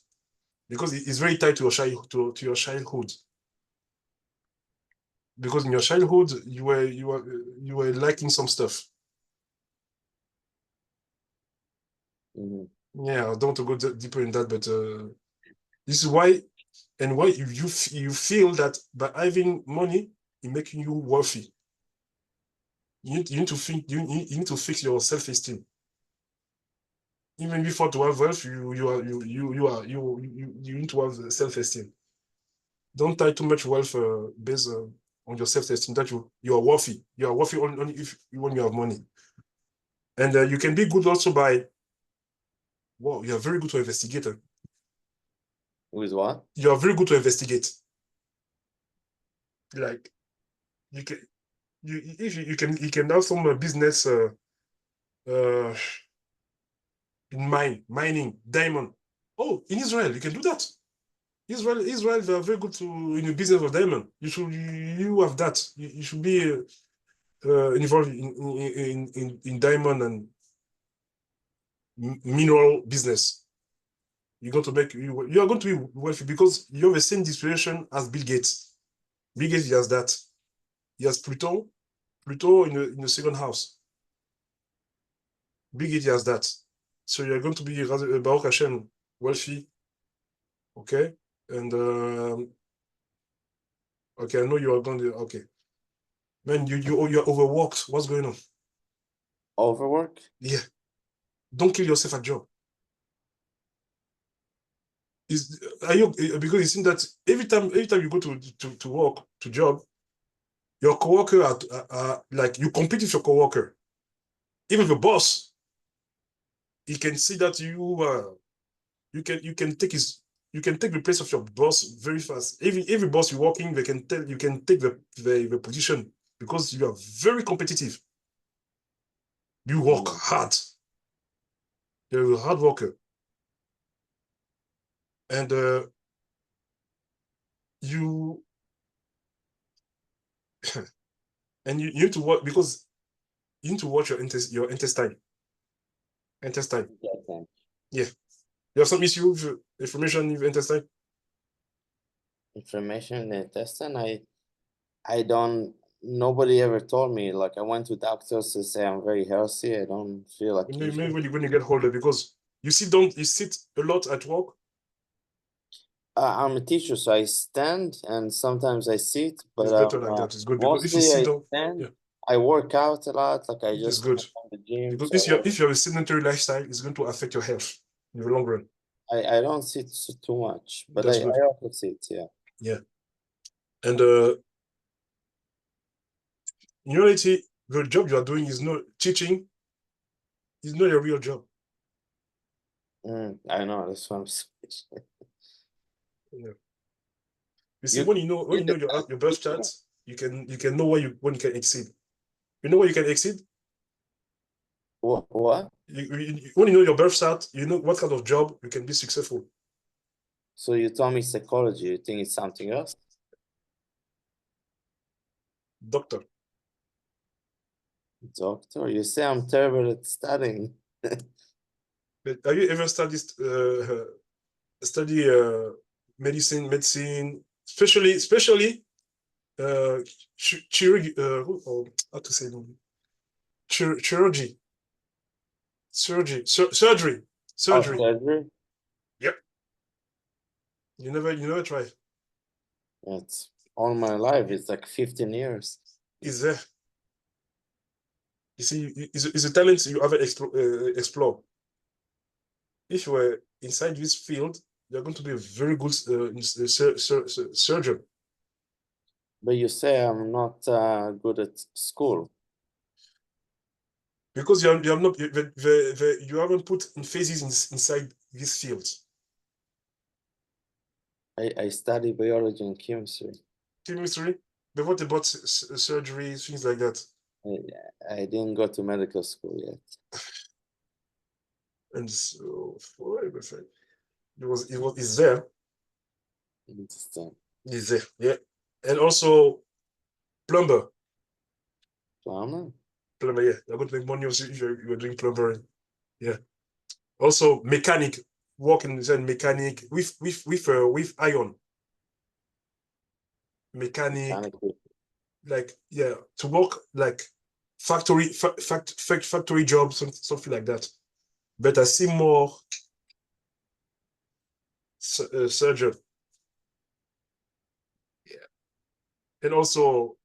because it's very tied to your to your childhood. Because in your childhood you were lacking some stuff. Mhm. Yeah, I don't want to go deeper in that, but this is why and why you feel that by having money, it making you wealthy. You need to think you need to fix your self-esteem. Even before to have wealth, you need to have self-esteem. Don't tie too much wealth based on your self-esteem that you are worthy. You are worthy only if when you have money. And you can be good also by wow, you are very good to investigate. With what? You are very good to investigate. Like you can you can have some business uh in mining, diamond. Oh, in Israel, you can do that. Israel, they are very good to in the business of diamond. You have that. You should be involved in diamond and mineral business. You're going to make you are going to be wealthy because you have the same distribution as Bill Gates. Bill Gates has that. He has Pluto in the second house. Bill Gates has that. So you're going to be Baruch Hashem wealthy, okay? And okay, I know you are going to okay. Man, you're overworked. What's going on? Overwork? Yeah. Don't kill yourself at job. Is are you because it seems that every time you go to work to job, your coworker are like you compete with your coworker. Even the boss, he can see that you can take his you can take the place of your boss very fast. Every boss you're working, they can tell you can take the position because you are very competitive. You work Mm. hard. You're a hard worker, and you and you need to work because you need to watch your intestine. Okay. Yeah, you have some issue with information in your intestine. Information in the intestine, I don't, nobody ever told me. Like I went to doctors to say I'm very healthy. I don't feel like Maybe issues. when you get older because you sit a lot at work. I'm a teacher, so I stand and sometimes I sit, It's but better like that. It's good because if you mostly sit I down, stand. yeah, I work out a lot. Like I it is just came good from the gym, because so if you have a sedentary lifestyle, it's going to affect your health in the long run. I don't sit too much, but That's I good. also sit. Yeah. Yeah, and in reality, the job you are doing is not teaching. Is not a real job. I know that's what I'm saying. Yeah. You see, You when you know your birth chart, you can know when you can exceed. You know what you can exceed. what? When you know your birth chart, you know what kind of job you can be successful. So you told me psychology. You think it's something else? Doctor. Doctor, you say I'm terrible at studying. But have you ever study medicine, especially uh, chirurgy, or how to say chirurgy, surgery, Oh, surgery. surgery? Yep. You never try. It's all my life. It's like 15 years. Is there? You see, is a talent you ever explore. If you were inside this field, you're going to be a very good surgeon But you say I'm not good at school. because you have not you haven't put in phases inside this field. I study biology and chemistry. Chemistry, but what about surgery, things like that? I, I didn't go to medical school yet. And so forever, it's there. Interesting. It's there, yeah. And also plumber. Plumber? Plumber, yeah. You're going to make money if you're doing plumbering. Yeah. Also mechanic, working as a mechanic with iron. Mechanic, like, yeah, to work like factory jobs, something like that. But I see more surgeon. Yeah. And also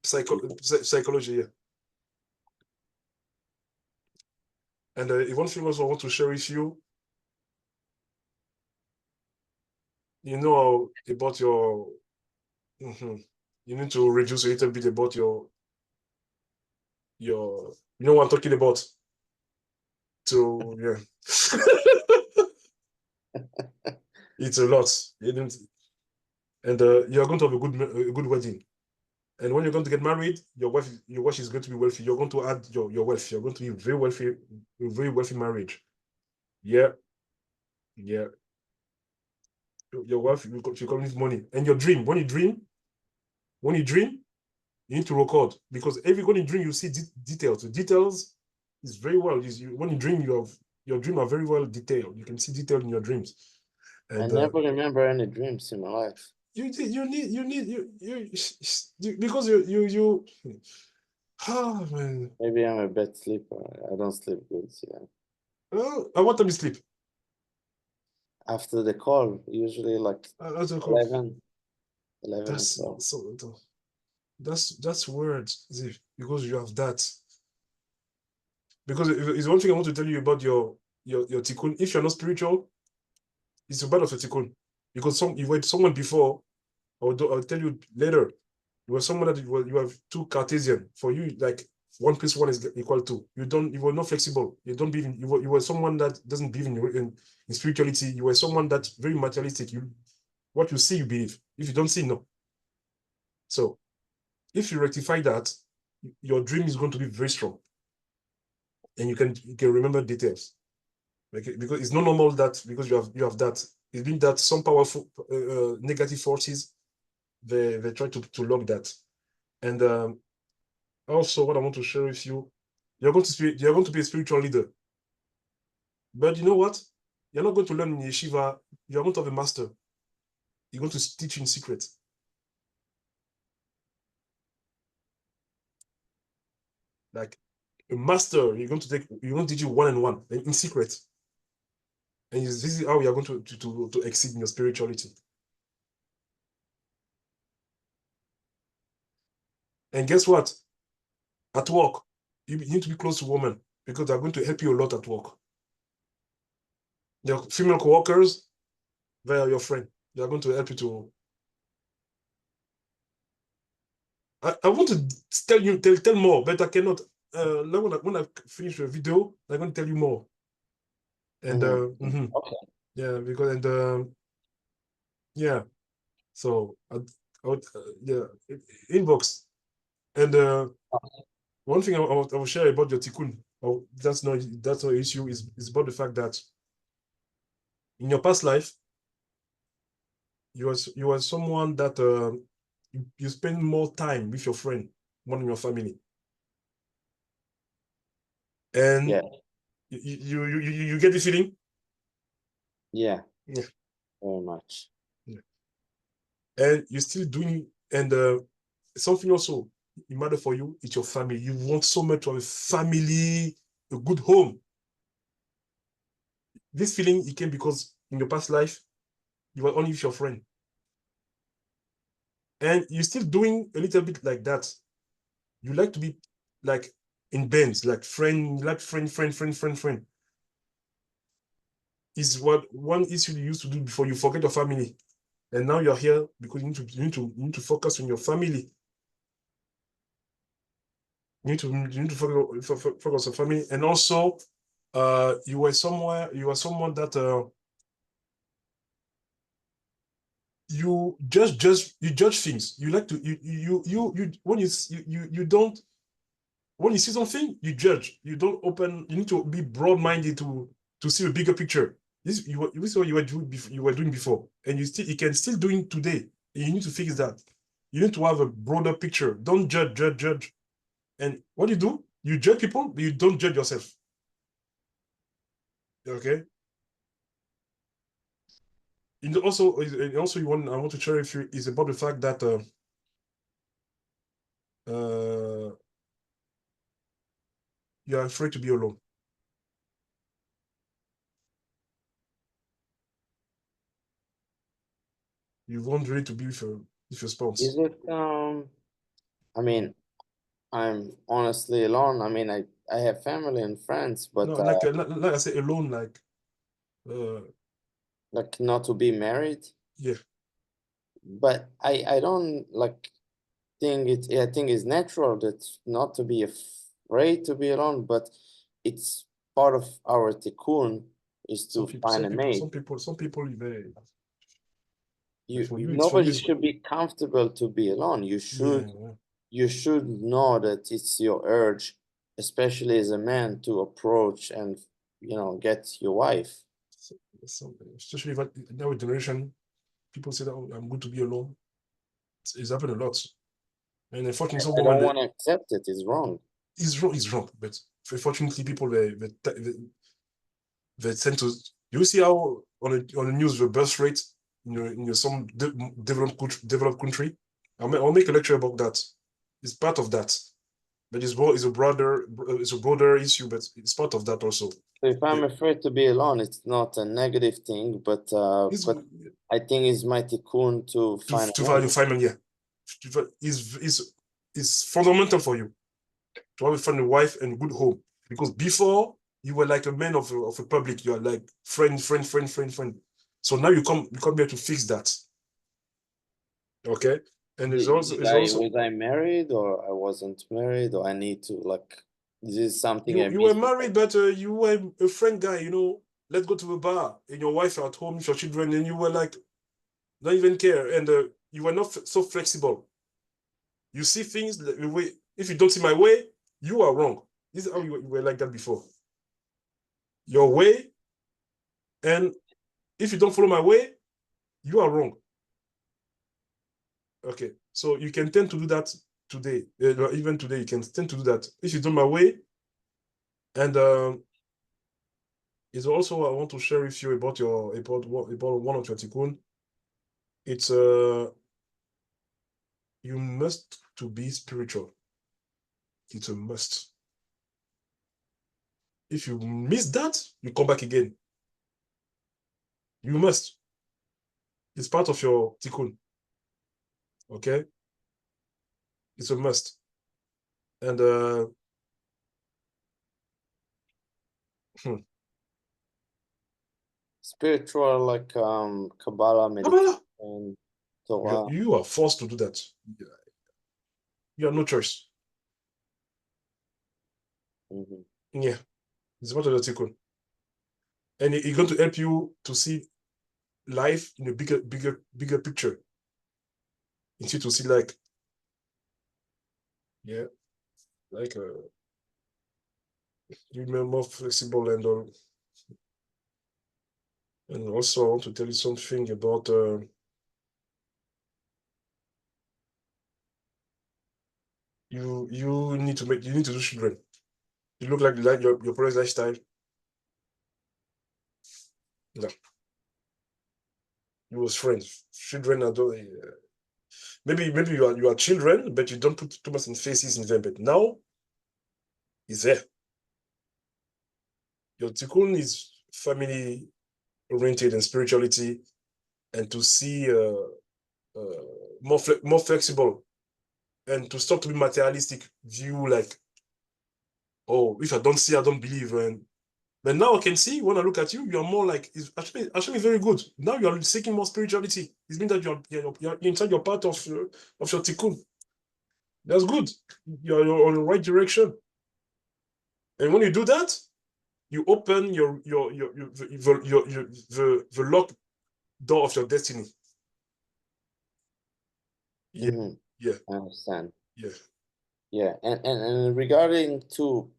psychology, yeah. And one thing also I want to share with you, you know about your, you need to reduce a little bit about your, you know what I'm talking about. So yeah, it's a lot. And you're going to have a good wedding. And when you're going to get married, your wife is going to be wealthy. You're going to add your wealth. You're going to be a very wealthy marriage. Yeah, yeah. Your wife, you come with money. And your dream, when you dream, you need to record, because every when you dream, you see details. The details is very well. When you dream, your dream are very well detailed. You can see detail in your dreams. I And never remember any dreams in my life. because oh man. Maybe I'm a bad sleeper. I don't sleep good. Yeah. At what time you sleep? After the call, usually like That's 11, 11 that's o'clock. so that's weird, Ziv, because you have that. Because it's one thing I want to tell you about your tikkun. If you're not spiritual, it's a bad of a tikkun. Because you were someone before, I'll tell you later. You were someone that you have two Cartesian. For you, like 1 + 1 is equal to. You were not flexible. You don't believe in, you were someone that doesn't believe in spirituality. You were someone that's very materialistic. What you see, you believe. If you don't see, no. So if you rectify that, your dream is going to be very strong. And you can remember details. Because it's not normal that because you have that. It means that some powerful negative forces, they try to lock that. And also, what I want to share with you, you're going to be a spiritual leader. But you know what? You're not going to learn in yeshiva. You're going to have a master. You're going to teach in secret. Like a master, you're going to teach you one-on-one in secret. And this is how you're going to exceed in your spirituality. And guess what? At work, you need to be close to women because they're going to help you a lot at work. Your female co-workers, they are your friend. They are going to help you to. I want to tell more, but I cannot. When I finish the video, I'm going to tell you more. And Okay. yeah, because yeah, so I would, yeah, inbox. And one thing I will share about your tikkun. Oh, that's no issue. Is about the fact that in your past life, you are someone that you spend more time with your friend more than your family, and Yeah. you get the feeling. Yeah. Yeah. Very much. Yeah. And you're still doing, and something also it matter for you. It's your family. You want so much to have a family, a good home. This feeling it came because in your past life you were only with your friend, and you're still doing a little bit like that. You like to be like in bands, like friend. Is what one issue you used to do before you forget your family, and now you're here because you need to focus on your family. You need to focus on family, and also, you were someone that you judge things. You like to you when you don't when you see something, you judge. You don't open. You need to be broad-minded to see a bigger picture. This is what you were doing before, and you can still do it today. You need to fix that. You need to have a broader picture. Don't judge. And what do? You judge people, but you don't judge yourself. Okay. And also, I want to share with you is about the fact that you're afraid to be alone. You want really to be with your spouse. Is it, I mean, I'm honestly alone. I mean, I have family and friends, but No, like I say, alone, like not to be married. yeah. But I don't like think I think it's natural that not to be afraid to be alone, but it's part of our tikkun is to find a mate. Some people, Nobody should be comfortable to be alone. You should know that it's your urge, especially as a man, to approach and get your wife. Especially in our generation, people say that, oh, I'm going to be alone. It's happened a lot. And unfortunately, some I don't want to accept it. It's wrong. It's wrong. But unfortunately, people they tend to. You see how on the news the birth rate in some developed country. I'll make a lecture about that. It's part of that, but it's a broader issue, but it's part of that also. So if I'm afraid to be alone, it's not a negative thing, but I think it's my tikkun to find a yeah. Is fundamental for you to find a wife and a good home, because before you were like a man of a public. You are like friend. So now you come here to fix that. Okay. And was I married or I wasn't married, or I need to this is something you were married, but you were a friend guy, let's go to the bar and your wife at home with your children, and you were like don't even care, and you were not so flexible. You see things the way, if you don't see my way, you are wrong. This is how you were like that before. Your way, and if you don't follow my way, you are wrong. Okay, so you can tend to do that today. Even today, you can tend to do that. If you do my way, and it's also I want to share with you about one of your tikkun. It's you must to be spiritual. It's a must. If you miss that, you come back again. You must. It's part of your tikkun. Okay? It's a must. And spiritual, like Kabbalah, meditation, Torah. You are forced to do that. You have no choice. Yeah, it's part of the tikkun, and it's going to help you to see life in a bigger picture. Instead to see like you're more flexible and all. And also I want to tell you something about you need to do children. You look like your parents' lifestyle. No. You was friends. Children are doing maybe you are children, but you don't put too much emphasis in them. But now it's there. Your tikkun is family oriented and spirituality, and to see more flexible, and to stop to be materialistic view, like, oh, if I don't see, I don't believe. But now I can see, when I look at you, you're more like, it's actually very good. Now you're seeking more spirituality. It means that you're inside your part of your tikkun. That's good. You're on the right direction. And when you do that, you open the locked door of your destiny. Yeah. I understand. Yeah. Yeah, and regarding to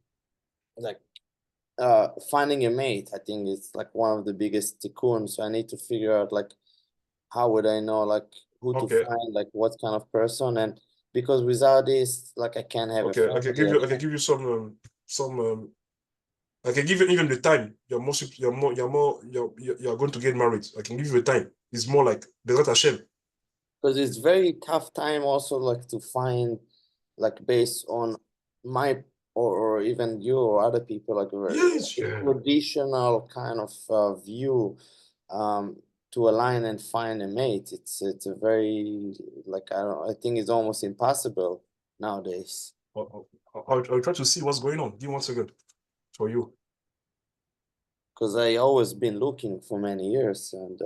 like finding a mate, I think it's like one of the biggest tikkun. So I need to figure out like how would I know like who to Okay, find, like what kind of person, and because without this, like I can't have a okay. I can family. give you some I can give you even the time. You're going to get married. I can give you a time. It's more like Bezrat Hashem. Because it's very tough time also like to find like based on my or even you or other people like Yes, a yeah. traditional kind of view um to align and find a mate. It's a very like I think it's almost impossible nowadays I'll try to see what's going on. Give me 1 second for you. because I always been looking for many years and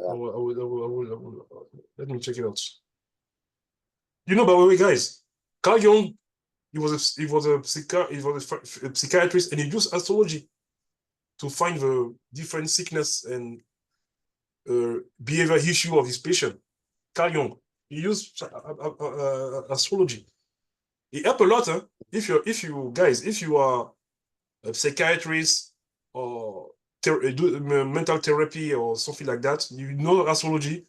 Let me check it out. You know, by the way, guys, Carl Jung, he was a psychiatrist, and he used astrology to find the different sickness and behavior issue of his patient. Carl Jung, he used astrology. It helped a lot, huh? If you guys, if you are a psychiatrist or do mental therapy or something like that, you know astrology,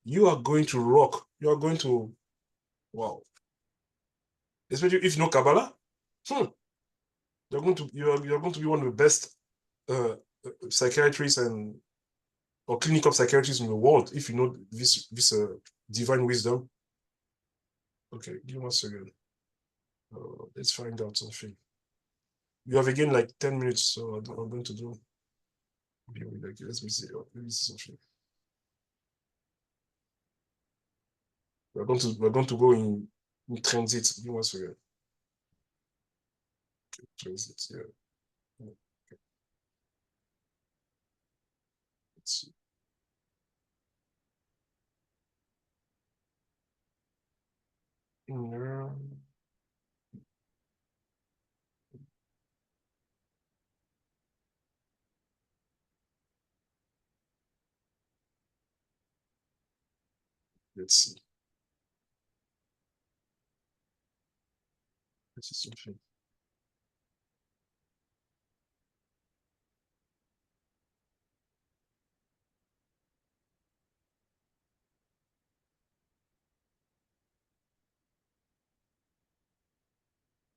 you are going to rock. You are going to, wow. Especially if you know Kabbalah, you're going to be one of the best psychiatrists and or clinical psychiatrists in the world if you know this divine wisdom. Okay, give me 1 second. Let's find out something. You have again like 10 minutes, so I'm going to do. Like, let me see. Let me see something. We're going to go in transit. Give me 1 second. Okay, transit, yeah. Okay. Let's see. Let's see. This is something.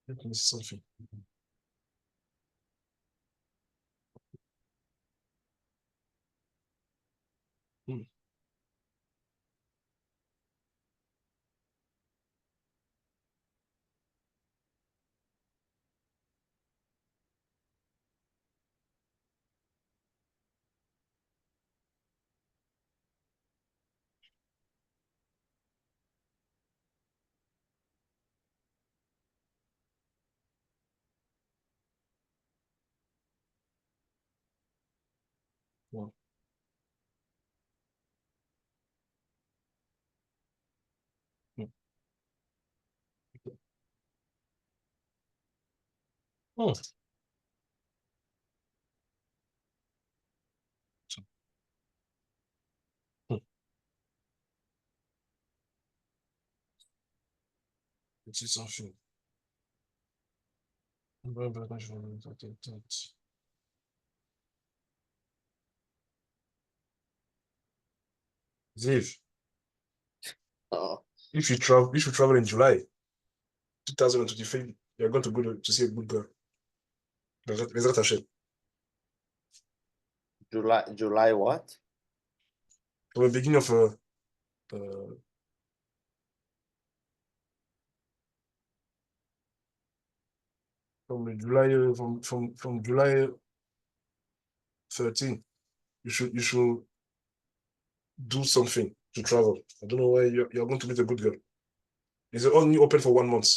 Let me see something. Hmm. Wow. Hmm. Oh, hmm. Let's see something. Ziv, oh if you travel in July 2023, you're going to go to see a good girl. Bezrat Hashem. July what? From the beginning of uh, from July from July 13, you should do something to travel. I don't know why you're going to meet a good girl. It's only open for 1 month.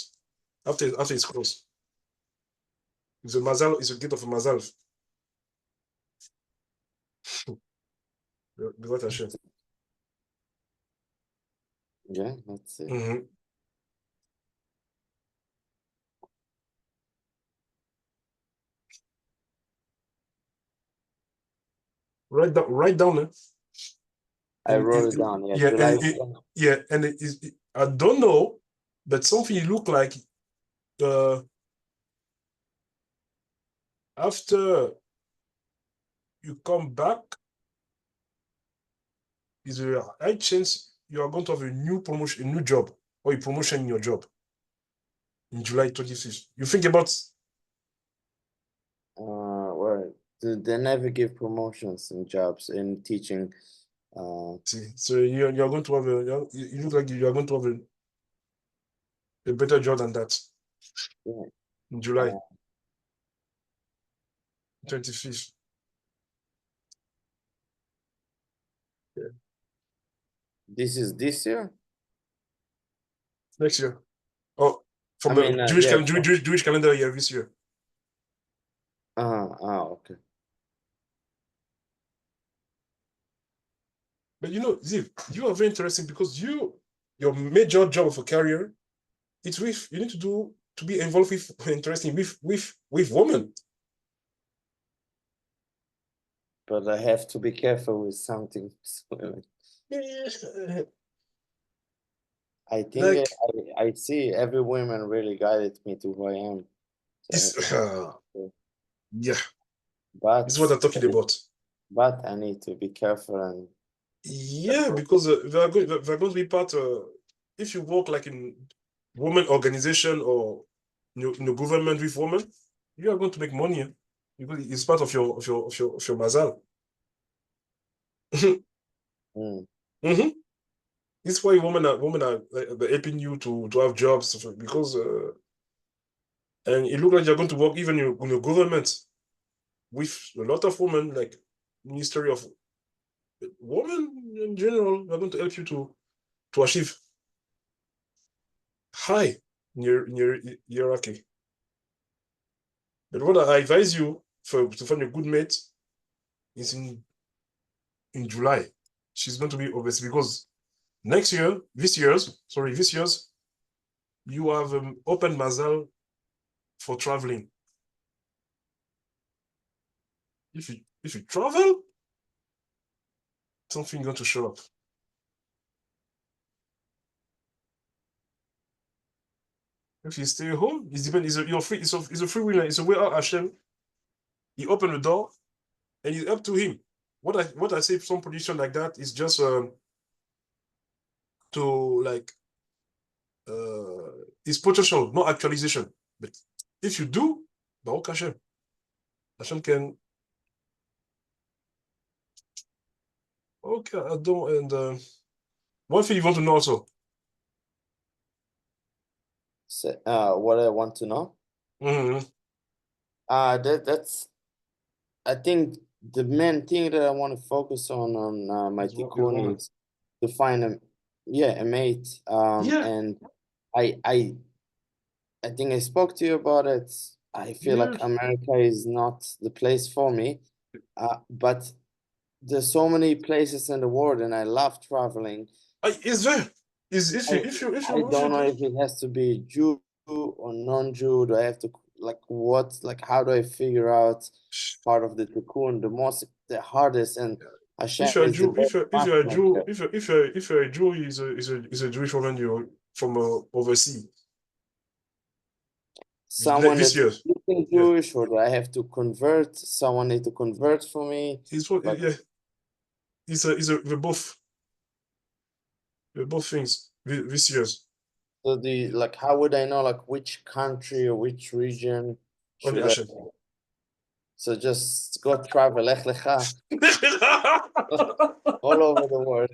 After it's closed. It's a mazal, it's a gate of a mazal. Bezrat Hashem. Yeah, let's see. Mhm. Write down it. I And wrote it down. Yeah, yeah, July 10th. yeah, and I don't know, but something look like After you come back, is a high chance you are going to have a new promotion, a new job, or a promotion in your job in July 25th. You think about Well, they never give promotions in jobs in teaching. see, so you're going to have you look like you are going to have a better job than that Yeah. in July 25th. Yeah. This is this year? Next year. Oh, I from the mean, yeah. Jewish calendar year this year. Okay. But Ziv, you are very interesting because your major job of a career, it's with you need to be involved with interesting with women. But I have to be careful with something. I think Like I see every woman really guided me to who I am. So, it's yeah, but it's what I'm talking about. I need to be careful and Yeah, because they're going to be part. If you work like in women organization or in the government with women, you are going to make money because it's part of your mazal. mm, Mm-hmm. It's why women are helping you to have jobs because and it looks like you're going to work even in your government with a lot of women, like Ministry of Women in general. Are going to help you to achieve high in your hierarchy. But what I advise you to find a good mate is in July. She's going to be obviously because this year's, you have open mazal for traveling. If you travel, something going to show up. If you stay home, it's depends. You're free. It's a free will. It's a way out. Hashem. He opened the door, and it's up to him. What I say, some prediction like that is just to like it's potential, not actualization. But if you do, Baruch Hashem, Hashem can. Okay, I don't. And one thing you want to know also. so, what I want to know. Mm-hmm. That's I think the main thing that I want to focus on my Is tikkun woman. is to find a mate. Yeah. And I I I think I spoke to you about it. I feel Yeah. like America is not the place for me. But there's so many places in the world, and I love traveling. Is there? Is if you I if you if I you if you don't know if it has to be Jew or non-Jew. Do I have to how do I figure out part of the tikkun? The hardest, and Hashem if you're a is the Jew, best if you're a Jew, matchmaker. if you're a Jew, is a Jewish woman you from overseas. Like Someone this that's year. speaking Yeah. Jewish, or do I have to convert? Someone need to convert for me. It's what Like, yeah. They're both things this year's. so how would I know like which country or which region Only should I? Hashem. So just go travel, lech lecha, all over the world.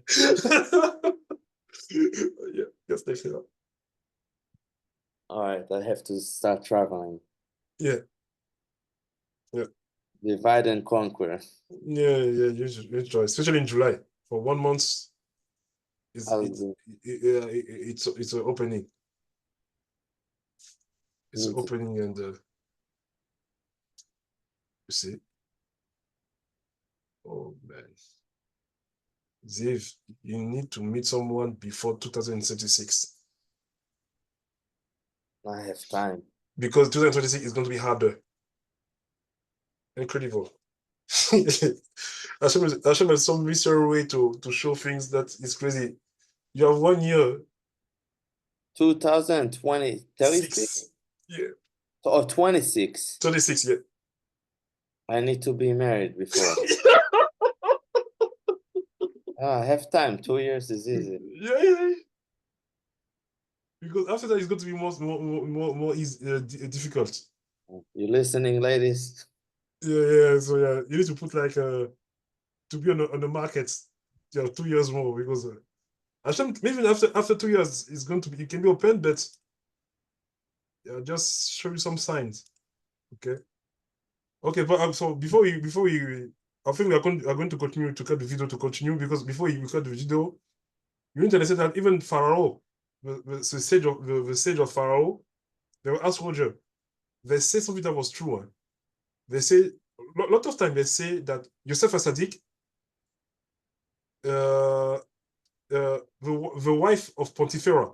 Yeah, yes, they say that. All right, I have to start traveling. Yeah, yeah, Divide and conquer. yeah. You try, especially in July for 1 month. It's I'll it's do. it's an opening. It's an Need to- opening, and you see. Oh man, Ziv, you need to meet someone before 2036 I have time. because 2026 is going to be harder. Incredible. Hashem has some visceral way to show things that is crazy. You have 1 year 2020, 36? six. Yeah. So, oh, 26. 26, yeah. I need to be married before. I have time. 2 years is easy. Yeah. Because after that, it's going to be more easy, difficult. You listening, ladies? Yeah. So yeah, you need to put like to be on the market, 2 years more, because maybe after 2 years it's going to be, it can be open, but just show you some signs. Okay, but so before we I think we are going to continue to cut the video to continue, because before we cut the video, you need to understand that even Pharaoh, the sage of Pharaoh, they were astrologer. They say something that was true. They say a lot of time they say that Yosef Assadik, the wife of Potiphera,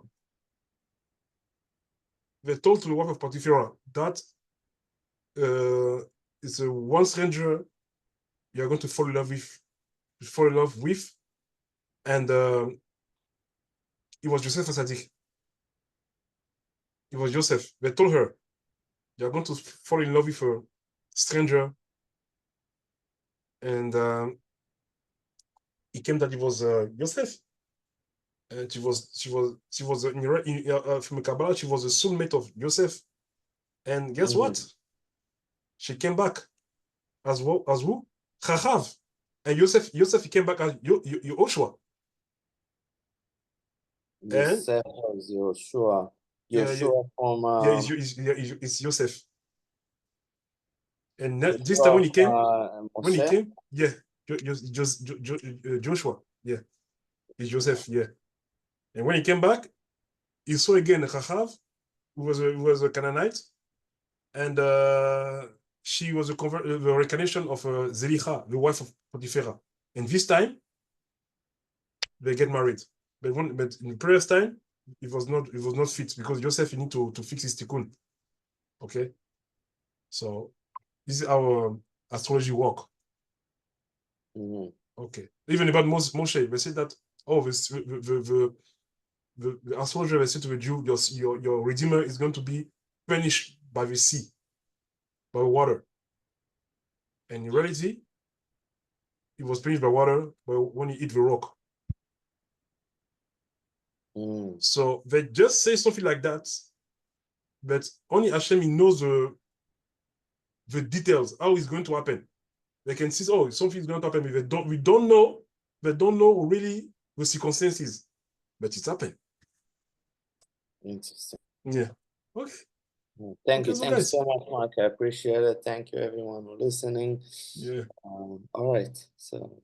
they told to the wife of Potiphera that it's a one stranger you are going to fall in love with, and it was Joseph Assadik. It was Joseph. They told her, you're going to fall in love with a stranger, and it came that it was Joseph. And she was from Kabbalah, she was a soulmate of Joseph. And guess what? She came back as well as who? Chachav. And Joseph came back as Yoshua. Yosef was Yoshua. Yoshua from it's Joseph. And this time when he came, Joshua, yeah, it's Joseph, yeah. And when he came back, he saw again Chachav, who was a Canaanite, and she was the reincarnation of Zelicha, the wife of Potiphera. And this time, they get married. But in the previous time, it was not fit, because Joseph need to fix his tikkun. Okay, so this is our astrology work. Okay, even about Moshe, they say that the astrologer, they say to the Jew, your redeemer is going to be punished by the sea, by water. And in reality, he was punished by water, but when he eat the rock. So they just say something like that, but only Hashem, he knows the details, how it's going to happen. They can see, oh, something is going to happen. We don't know really the circumstances, but it's happened. Interesting. Yeah. Okay. Thank you so much, Mark. I appreciate it. Thank you, everyone, for listening. Yeah. All right. So.